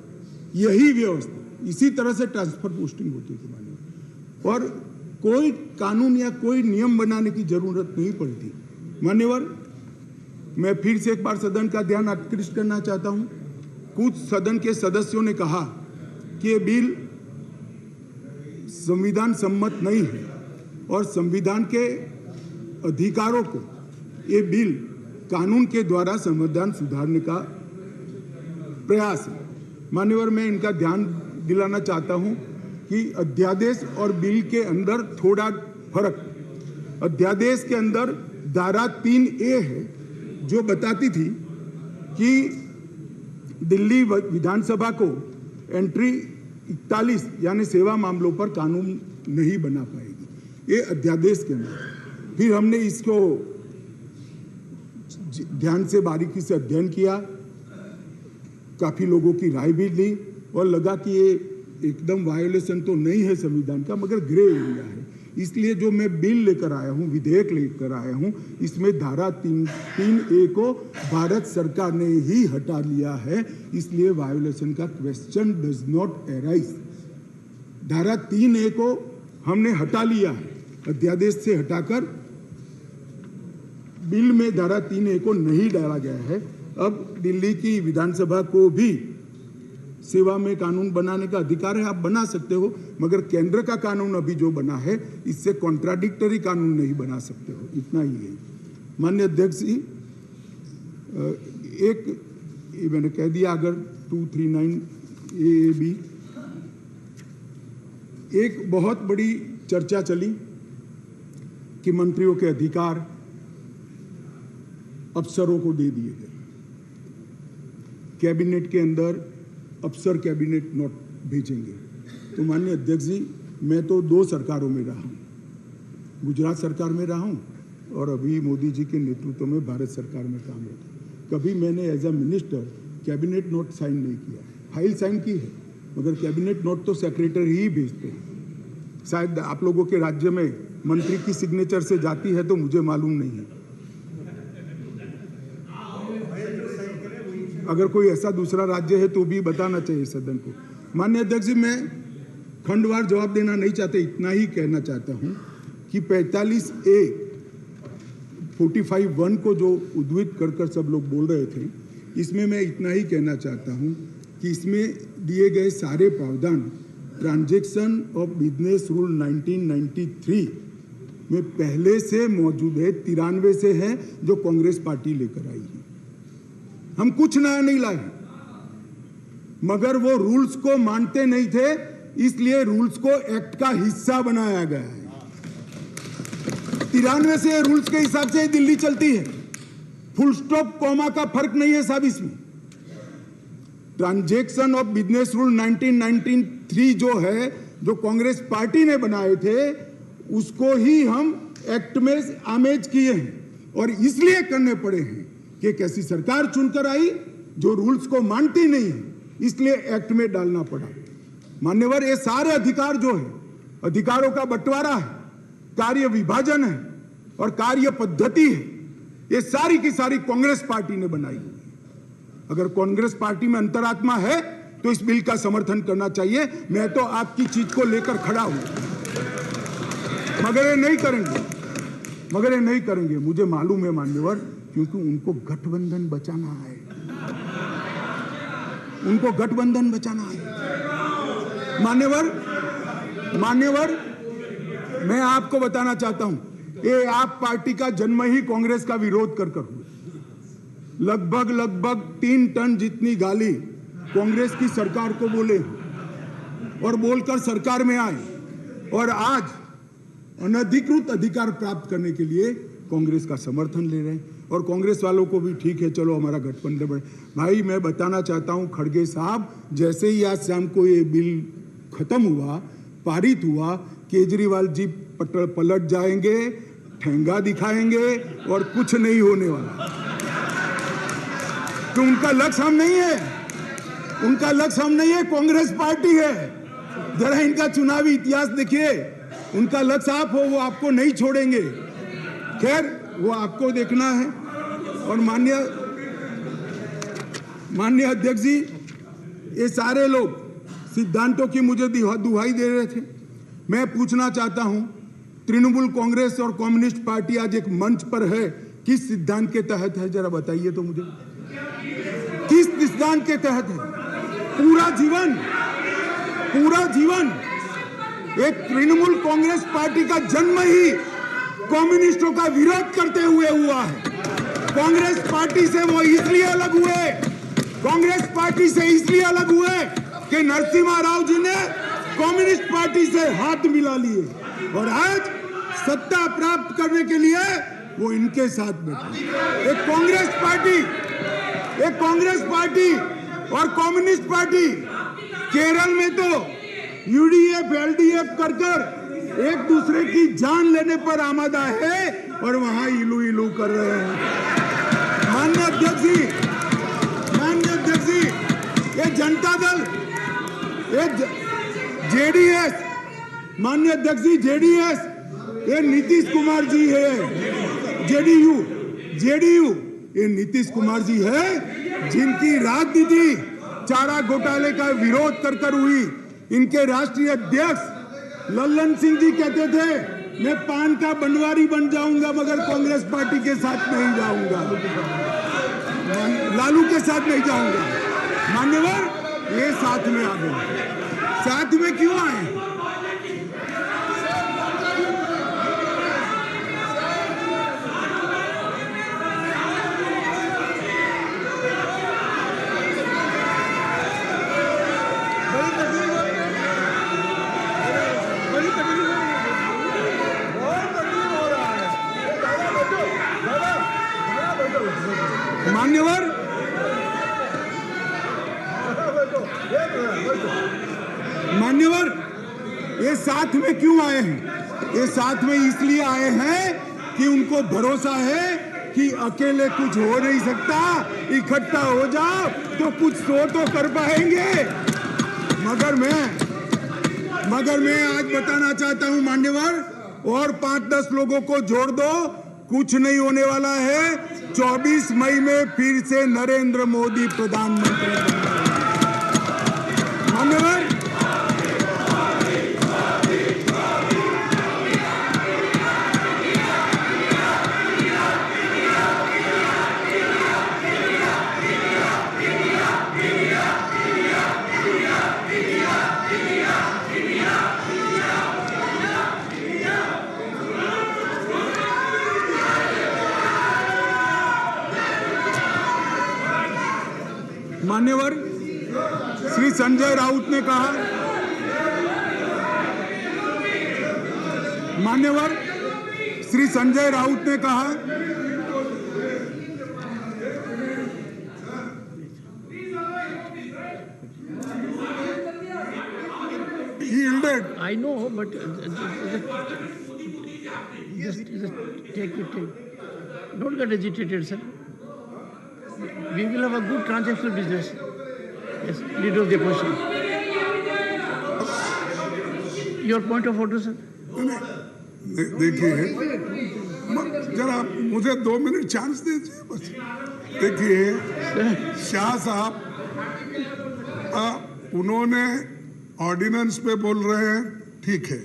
यही व्यवस्था, इसी तरह से ट्रांसफर पोस्टिंग होती थी मान्यवर, और कोई कानून या कोई नियम बनाने की जरूरत नहीं पड़ती। मान्यवर, मैं फिर से एक बार सदन का ध्यान आकृष्ट करना चाहता हूं। कुछ सदन के सदस्यों ने कहा कि ये बिल संविधान सम्मत नहीं है और संविधान के अधिकारों को ये बिल कानून के द्वारा संविधान सुधारने का प्रयास है। मान्यवर, मैं इनका ध्यान दिलाना चाहता हूं कि अध्यादेश और बिल के अंदर थोड़ा फर्क। अध्यादेश के अंदर धारा 3A है जो बताती थी कि दिल्ली विधानसभा को एंट्री 41 यानी सेवा मामलों पर कानून नहीं बना पाएगी, ये अध्यादेश के अंदर। फिर हमने इसको ध्यान से बारीकी से अध्ययन किया, काफी लोगों की राय भी ली और लगा कि ये एकदम वायोलेशन तो नहीं है संविधान का मगर ग्रे एरिया है। इसलिए जो मैं बिल लेकर आया हूं, विधेयक लेकर आया हूं, इसमें धारा 3A को भारत सरकार ने ही हटा लिया है, इसलिए वायोलेशन का क्वेश्चन डज नॉट अराइज। धारा 3A को हमने हटा लिया है, अध्यादेश से हटाकर बिल में धारा 3A को नहीं डाला गया है। अब दिल्ली की विधानसभा को भी सेवा में कानून बनाने का अधिकार है, आप बना सकते हो, मगर केंद्र का कानून अभी जो बना है इससे कॉन्ट्राडिक्टरी कानून नहीं बना सकते हो, इतना ही है। माननीय अध्यक्ष जी, एक मैंने कह दिया, अगर 239 AAB एक बहुत बड़ी चर्चा चली कि मंत्रियों के अधिकार अफसरों को दे दिए गए। कैबिनेट के अंदर अफसर कैबिनेट नोट भेजेंगे। तो माननीय अध्यक्ष जी, मैं तो 2 सरकारों में रहा हूँ, गुजरात सरकार में रहा हूँ और अभी मोदी जी के नेतृत्व में भारत सरकार में काम होता। कभी मैंने as a minister cabinet note sign नहीं किया, फाइल साइन की है मगर कैबिनेट नोट तो सेक्रेटरी ही भेजते हैं। शायद आप लोगों के राज्य में मंत्री की सिग्नेचर से जाती है तो मुझे मालूम नहीं है। अगर कोई ऐसा दूसरा राज्य है तो भी बताना चाहिए सदन को। माननीय अध्यक्ष जी, मैं खंडवार जवाब देना नहीं चाहते, इतना ही कहना चाहता हूं कि 45A 45(1) को जो उद्धृत कर सब लोग बोल रहे थे, इसमें मैं इतना ही कहना चाहता हूं कि इसमें दिए गए सारे प्रावधान ट्रांजैक्शन ऑफ बिजनेस रूल 1993 में पहले से मौजूद है, 93 से है जो कांग्रेस पार्टी लेकर आई है। हम कुछ नया नहीं लाए, मगर वो रूल्स को मानते नहीं थे, इसलिए रूल्स को एक्ट का हिस्सा बनाया गया है। 93 से रूल्स के हिसाब से दिल्ली चलती है, फुल स्टॉप कॉमा का फर्क नहीं है साहब इसमें। ट्रांजैक्शन ऑफ बिजनेस रूल 1993 जो है, जो कांग्रेस पार्टी ने बनाए थे, उसको ही हम एक्ट में आमेज किए हैं और इसलिए करने पड़े हैं कि एक ऐसी सरकार चुनकर आई जो रूल्स को मानती नहीं है, इसलिए एक्ट में डालना पड़ा। मान्यवर, ये सारे अधिकार जो है, अधिकारों का बंटवारा है, कार्य विभाजन है और कार्य पद्धति है, ये सारी की सारी कांग्रेस पार्टी ने बनाई हुई है। अगर कांग्रेस पार्टी में अंतरात्मा है तो इस बिल का समर्थन करना चाहिए। मैं तो आपकी चीज को लेकर खड़ा हूं, मगर ये नहीं करेंगे, मुझे मालूम है मान्यवर, क्योंकि उनको गठबंधन बचाना है, उनको गठबंधन बचाना है। मान्यवर, मैं आपको बताना चाहता हूं, ये आप पार्टी का जन्म ही कांग्रेस का विरोध कर कर हुआ। लगभग 3 टन जितनी गाली कांग्रेस की सरकार को बोले और बोलकर सरकार में आए, और आज अनधिकृत अधिकार प्राप्त करने के लिए कांग्रेस का समर्थन ले रहे हैं। और कांग्रेस वालों को भी ठीक है, चलो हमारा गठबंधन बढ़े। भाई मैं बताना चाहता हूं खड़गे साहब, जैसे ही आज शाम को ये बिल खत्म हुआ, पारित हुआ, केजरीवाल जी पलट जाएंगे, ठेंगा दिखाएंगे और कुछ नहीं होने वाला। तो उनका लक्ष्य हम नहीं है, उनका लक्ष्य हम नहीं है, कांग्रेस पार्टी है। जरा इनका चुनावी इतिहास देखिए, उनका लक्ष्य आप हो, वो आपको नहीं छोड़ेंगे। खैर वो आपको देखना है। और माननीय अध्यक्ष जी, ये सारे लोग सिद्धांतों की मुझे दुहाई दे रहे थे। मैं पूछना चाहता हूं, तृणमूल कांग्रेस और कम्युनिस्ट पार्टी आज एक मंच पर है, किस सिद्धांत के तहत है? जरा बताइए तो मुझे, किस सिद्धांत के तहत है? पूरा जीवन एक तृणमूल कांग्रेस पार्टी का जन्म ही कम्युनिस्टों का विरोध करते हुए हुआ है। कांग्रेस पार्टी से वो इसलिए अलग हुए, कांग्रेस पार्टी से इसलिए अलग हुए कि नरसिम्हा राव जी ने कम्युनिस्ट पार्टी से हाथ मिला लिए, और आज सत्ता प्राप्त करने के लिए वो इनके साथ बैठे। एक कांग्रेस पार्टी और कम्युनिस्ट पार्टी केरल में तो यूडीएफ एलडीएफ कर एक दूसरे की जान लेने पर आमादा है, और वहां इलू इलू कर रहे हैं। माननीय अध्यक्ष जी, ये जनता दल, ये जेडीएस, माननीय अध्यक्ष जी, जेडीएस, ये नीतीश कुमार जी है। जेडीयू ये नीतीश कुमार जी है, जिनकी राजनीति चारा घोटाले का विरोध कर हुई। इनके राष्ट्रीय अध्यक्ष लल्लन सिंह जी कहते थे, मैं पान का बनवारी बन जाऊंगा मगर कांग्रेस पार्टी के साथ नहीं जाऊंगा, लालू के साथ नहीं जाऊंगा। मान्यवर, ये साथ में आ गए। साथ में क्यों आए? मान्यवर, ये साथ में क्यों आए हैं? ये साथ में इसलिए आए हैं कि उनको भरोसा है कि अकेले कुछ हो नहीं सकता, इकट्ठा हो जाओ तो कुछ तो कर पाएंगे। मगर मैं आज बताना चाहता हूं मान्यवर, और 5-10 लोगों को जोड़ दो, कुछ नहीं होने वाला है। 24 मई में फिर से नरेंद्र मोदी प्रधानमंत्री मान्यवर। मान्यवर श्री संजय राउत ने कहा, मान्यवर श्री संजय राउत ने कहा, I know, but just take it. Don't get agitated, sir. We will have a good transactional business. Yes, leader of the opposition. Your point of order, sir. देखिए, जरा मुझे 2 मिनट चांस दीजिए बस। देखिए, शाह साहब उन्होंने ऑर्डिनेंस पे बोल रहे हैं, ठीक है,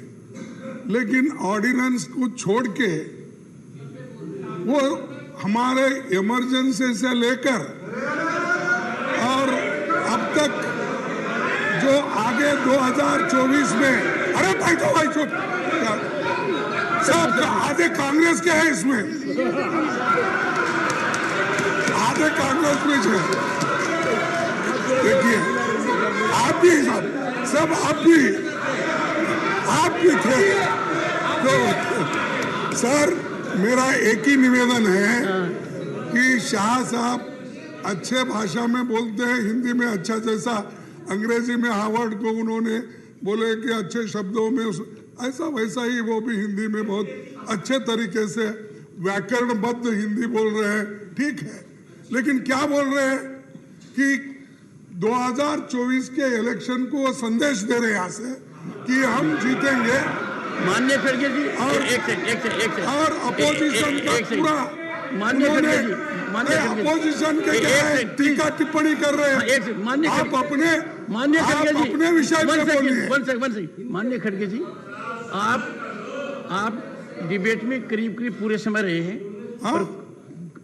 लेकिन ऑर्डिनेंस को छोड़ के वो हमारे इमरजेंसी से लेकर और अब तक जो आगे 2024 में, अरे भाई चुप, सब आधे कांग्रेस के हैं इसमें, आधे कांग्रेस में है। देखिए आप भी सब आप भी थे। तो सर मेरा एक ही निवेदन है कि शाह साहब अच्छे भाषा में बोलते हैं, हिंदी में अच्छा, जैसा अंग्रेजी में हार्वर्ड को उन्होंने बोले कि अच्छे शब्दों में ऐसा वैसा ही वो भी हिंदी में बहुत अच्छे तरीके से व्याकरणबद्ध हिंदी बोल रहे हैं। ठीक है, लेकिन क्या बोल रहे हैं कि 2024 के इलेक्शन को संदेश दे रहे हैं यहाँ से कि हम जीतेंगे। माननीय खड़गे जी और और अपोजिशन का पूरा अपोजिशन के टीका टिप्पणी कर रहे हैं। आप अपने विषय में बोलिए। माननीय खड़गे जी, आप डिबेट में करीब पूरे समय रहे हैं। और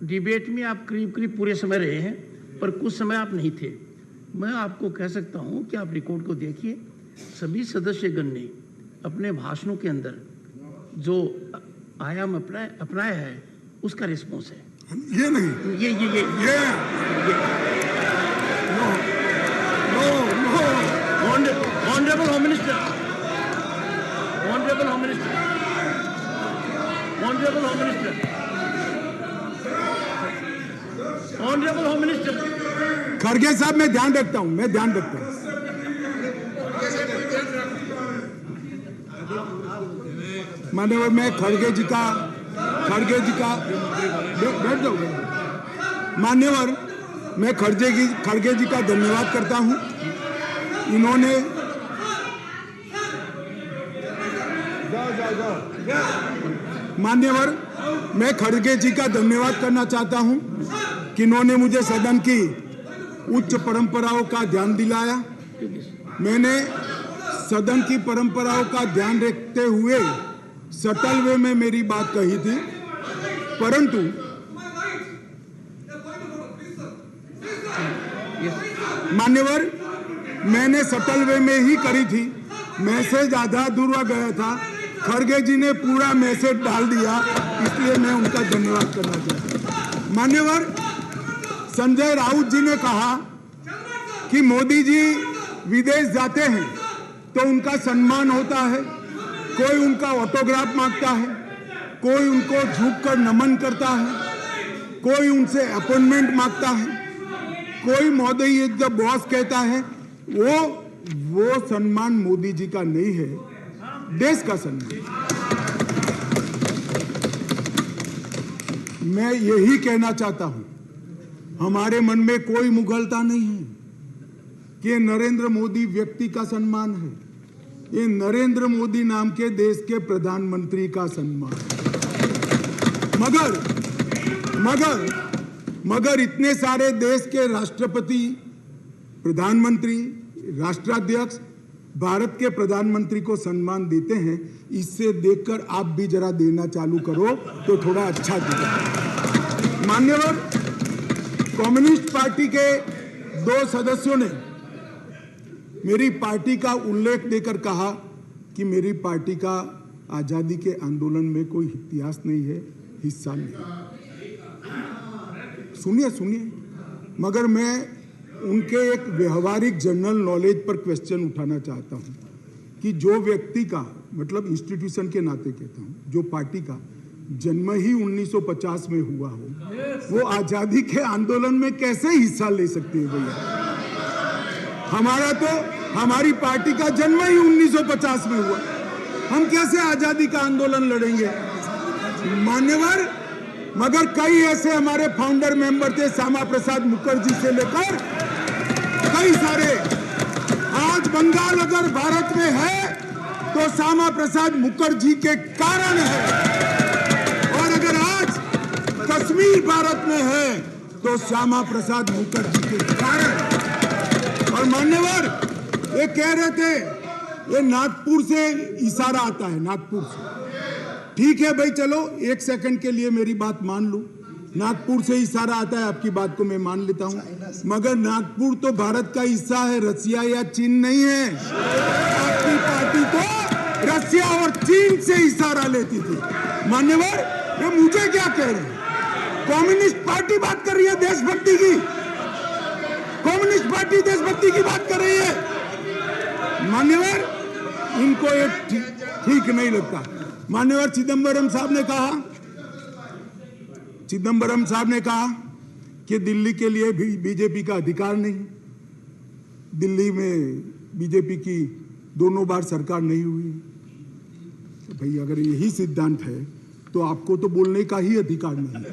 डिबेट में आप करीब पूरे समय रहे हैं, पर कुछ समय आप नहीं थे। मैं आपको कह सकता हूं कि आप रिकॉर्ड को देखिए, सभी सदस्यगण ने अपने भाषणों के अंदर जो आयाम अपनाया है उसका रिस्पॉन्स है। ये नहीं, ये honourable home minister, honourable home minister, honourable home minister, honourable home minister. खड़गे साहब मैं ध्यान रखता हूं, मान्यवर, मैं खड़गे जी का बैठ जाओ मान्यवर, मैं खड़गे जी का धन्यवाद करता हूं। इन्होंने मान्यवर, मैं खड़गे जी का धन्यवाद करना चाहता हूं कि इन्होंने मुझे सदन की उच्च परंपराओं का ध्यान दिलाया। मैंने सदन की परंपराओं का ध्यान रखते हुए सटल वे में मेरी बात कही थी, परंतु मान्यवर मैंने सटल वे में ही करी थी। मैसेज आधा अधूरा गया था, खड़गे जी ने पूरा मैसेज डाल दिया, इसलिए मैं उनका धन्यवाद करना चाहता हूं। मान्यवर, संजय राउत जी ने कहा कि मोदी जी विदेश जाते हैं तो उनका सम्मान होता है, कोई उनका ऑटोग्राफ मांगता है, कोई उनको झुककर नमन करता है, कोई उनसे अपॉइंटमेंट मांगता है, कोई मोदी इज द बॉस कहता है। वो सम्मान मोदी जी का नहीं है, देश का सम्मान। मैं यही कहना चाहता हूं, हमारे मन में कोई मुगलता नहीं है कि नरेंद्र मोदी व्यक्ति का सम्मान है, ये नरेंद्र मोदी नाम के देश के प्रधानमंत्री का सम्मान। मगर इतने सारे देश के राष्ट्रपति, प्रधानमंत्री, राष्ट्राध्यक्ष भारत के प्रधानमंत्री को सम्मान देते हैं, इससे देखकर आप भी जरा देना चालू करो तो थोड़ा अच्छा दिखेगा। मान्यवर, कम्युनिस्ट पार्टी के 2 सदस्यों ने मेरी पार्टी का उल्लेख देकर कहा कि मेरी पार्टी का आजादी के आंदोलन में कोई इतिहास नहीं है, हिस्सा नहीं। सुनिए, मगर मैं उनके एक व्यवहारिक जनरल नॉलेज पर क्वेश्चन उठाना चाहता हूं कि जो व्यक्ति का, मतलब इंस्टीट्यूशन के नाते कहता हूं, जो पार्टी का जन्म ही 1950 में हुआ हो, वो आजादी के आंदोलन में कैसे हिस्सा ले सकते हैं भैया? हमारी पार्टी का जन्म ही 1950 में हुआ, हम कैसे आजादी का आंदोलन लड़ेंगे? मान्यवर, मगर कई ऐसे हमारे फाउंडर मेंबर थे, श्यामा प्रसाद मुखर्जी से लेकर कई सारे। आज बंगाल अगर भारत में है तो श्यामा प्रसाद मुखर्जी के कारण है, और अगर आज कश्मीर भारत में है तो श्यामा प्रसाद मुखर्जी के कारण। और मान्यवर, ये कह रहे थे ये नागपुर से इशारा आता है, नागपुर से। ठीक है भाई, चलो 1 सेकंड के लिए मेरी बात मान लो, नागपुर से इशारा आता है, आपकी बात को मैं मान लेता हूं, मगर नागपुर तो भारत का हिस्सा है, रसिया या चीन नहीं है। आपकी पार्टी को रसिया और चीन से इशारा लेती थी। मान्यवर, ये मुझे क्या कह रहे हैं? कम्युनिस्ट पार्टी बात कर रही है देशभक्ति की, कम्युनिस्ट पार्टी देशभक्ति की बात कर रही है। मान्यवर, इनको ये ठीक नहीं लगता। मान्यवर चिदंबरम साहब ने कहा कि दिल्ली के लिए भी बीजेपी का अधिकार नहीं, दिल्ली में बीजेपी की दोनों बार सरकार नहीं हुई। तो भाई अगर यही सिद्धांत है तो आपको तो बोलने का ही अधिकार नहीं है।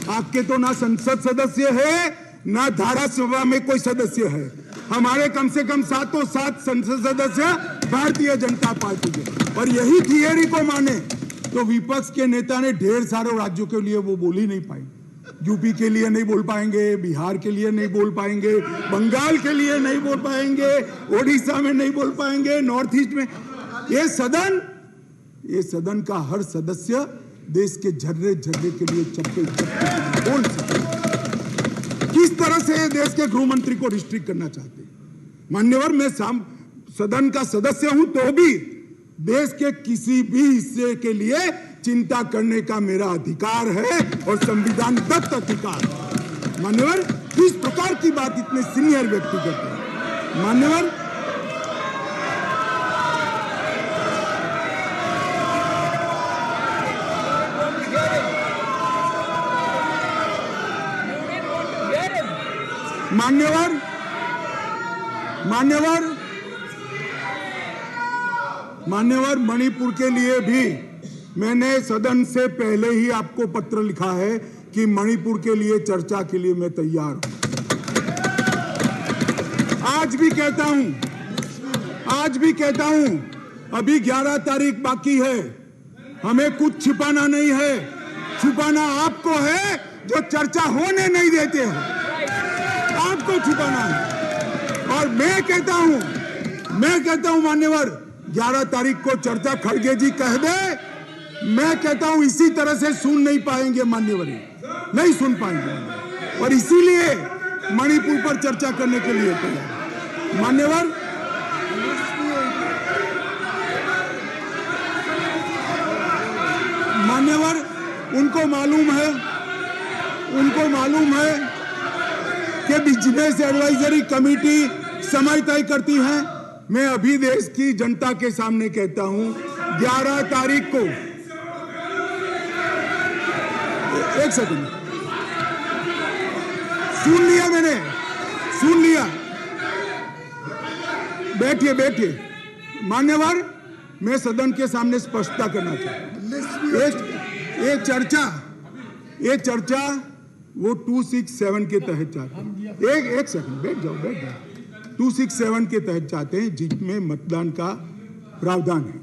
आपके तो ना संसद सदस्य है ना धारासभा में कोई सदस्य है। हमारे कम से कम 7 संसद सदस्य भारतीय जनता पार्टी के। और यही थियरी को माने तो विपक्ष के नेता ने ढेर सारे राज्यों के लिए वो बोल ही नहीं पाए। यूपी के लिए नहीं बोल पाएंगे, बिहार के लिए नहीं बोल पाएंगे, बंगाल के लिए नहीं बोल पाएंगे, ओडिशा में नहीं बोल पाएंगे, नॉर्थ ईस्ट में। ये सदन का हर सदस्य देश के झर्रे झर्रे के लिए चप्पे चप्पे बोल सकते। किस तरह से देश के गृह मंत्री को रिस्ट्रिक्ट करना चाहते हैं? मान्यवर, मैं सदन का सदस्य हूं तो भी देश के किसी भी हिस्से के लिए चिंता करने का मेरा अधिकार है और संविधान दत्त अधिकार। मान्यवर, किस प्रकार की बात इतने सीनियर व्यक्ति करते हैं? मान्यवर, मान्यवर, मणिपुर के लिए भी मैंने सदन से पहले ही आपको पत्र लिखा है कि मणिपुर के लिए चर्चा के लिए मैं तैयार हूं। आज भी कहता हूं, अभी 11 तारीख बाकी है। हमें कुछ छिपाना नहीं है, छुपाना आपको है जो चर्चा होने नहीं देते हो, आपको छुपाना है। और मैं कहता हूं मान्यवर, 11 तारीख को चर्चा खड़गे जी कह दे, मैं कहता हूं इसी तरह से सुन नहीं पाएंगे मान्यवर, नहीं सुन पाएंगे। और इसीलिए मणिपुर पर चर्चा करने के लिए तैयार। मान्यवर, उनको मालूम है कि बिजनेस एडवाइजरी कमेटी समय तय करती है। मैं अभी देश की जनता के सामने कहता हूं, 11 तारीख को, एक सेकंड, सुन लिया, बैठिए। मान्यवर, मैं सदन के सामने स्पष्टता करना चाहता हूं। ये चर्चा वो 267 के तहत चाहते हैं। एक सेकंड, बैठ जाओ। 267 के तहत चाहते हैं, जिसमें मतदान का प्रावधान है।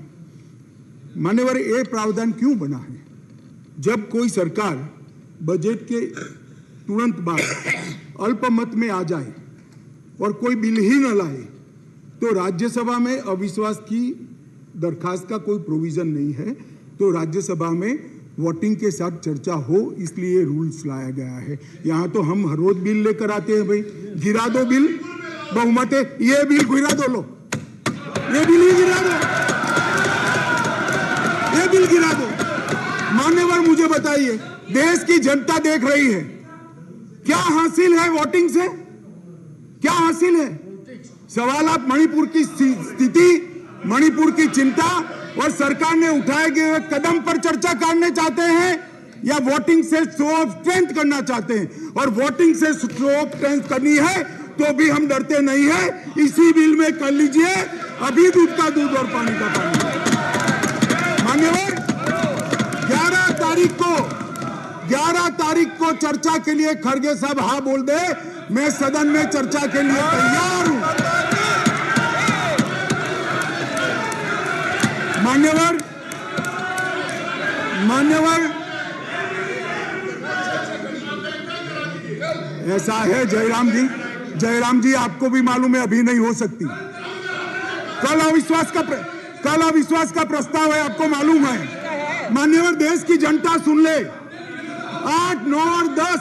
मान्यवर, ये प्रावधान क्यों बना है? जब कोई सरकार बजट के तुरंत बाद अल्पमत में आ जाए और कोई बिल ही न लाए तो राज्यसभा में अविश्वास की दरखास्त का कोई प्रोविजन नहीं है, तो राज्यसभा में वोटिंग के साथ चर्चा हो, इसलिए रूल्स लाया गया है। यहाँ तो हम हर रोज बिल लेकर आते हैं, भाई गिरा दो बिल, बहुमत है, ये बिल गिरा दो, लो ये बिल ही गिरा दो, ये बिल गिरा दो। मान्यवर, मुझे बताइए, देश की जनता देख रही है, क्या हासिल है वोटिंग से? क्या हासिल है? सवाल आप मणिपुर की स्थिति, मणिपुर की चिंता और सरकार ने उठाए गए कदम पर चर्चा करने चाहते हैं या वोटिंग से शो ऑफ स्ट्रेंथ करना चाहते हैं? और वोटिंग से शो ऑफ स्ट्रेंथ करनी है तो भी हम डरते नहीं है, इसी बिल में कर लीजिए, अभी दूध का दूध और पानी का पानी। मान्यवर, 11 तारीख को चर्चा के लिए खड़गे साहब हाँ बोल दे, मैं सदन में चर्चा के लिए तैयार हूं। मान्यवर, ऐसा है जयराम जी, आपको भी मालूम है अभी नहीं हो सकती। कल अविश्वास का प्रस्ताव है, आपको मालूम है। मान्यवर, देश की जनता सुन ले, 8, 9 और 10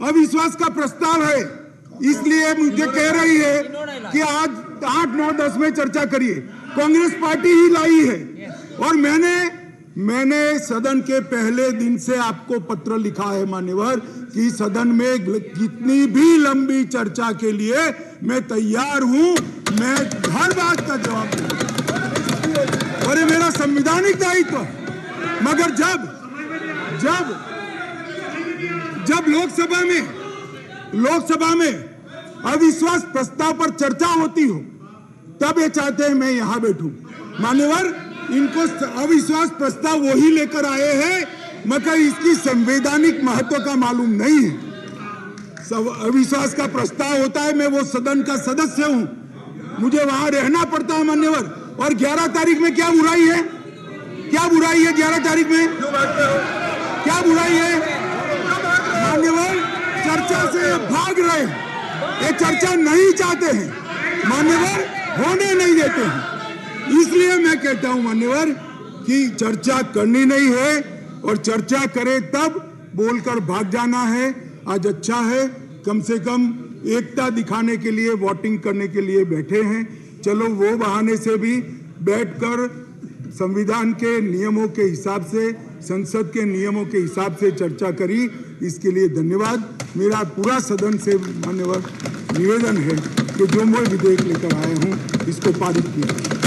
अविश्वास का प्रस्ताव है, इसलिए मुझे कह रही है कि आज 8, 9, 10 में चर्चा करिए। कांग्रेस पार्टी ही लाई है। और मैंने सदन के पहले दिन से आपको पत्र लिखा है मान्यवर कि सदन में कितनी भी लंबी चर्चा के लिए मैं तैयार हूं, मैं हर बात का जवाब दूंगा और ये मेरा संवैधानिक दायित्व है। मगर जब लोकसभा में अविश्वास प्रस्ताव पर चर्चा होती हो तब ये चाहते हैं मैं यहां बैठूं। मान्यवर, इनको अविश्वास प्रस्ताव वही लेकर आए हैं मगर इसकी संवैधानिक महत्व का मालूम नहीं है। अविश्वास का प्रस्ताव होता है, मैं वो सदन का सदस्य हूं, मुझे वहां रहना पड़ता है मान्यवर। और 11 तारीख में क्या बुराई है? क्या बुराई है 11 तारीख में? क्या बुराई है मान्यवर? चर्चा से भाग रहे हैं, ये चर्चा नहीं चाहते हैं मान्यवर, होने नहीं देते हैं। इसलिए मैं कहता हूं मान्यवर कि चर्चा करनी नहीं है और चर्चा करे तब बोलकर भाग जाना है। आज अच्छा है, कम से कम एकता दिखाने के लिए वोटिंग करने के लिए बैठे हैं। चलो वो बहाने से भी बैठकर संविधान के नियमों के हिसाब से, संसद के नियमों के हिसाब से चर्चा करी, इसके लिए धन्यवाद। मेरा पूरा सदन से मान्यवर निवेदन है कि जो मैं विधेयक लेकर आया हूं इसको पारित किया।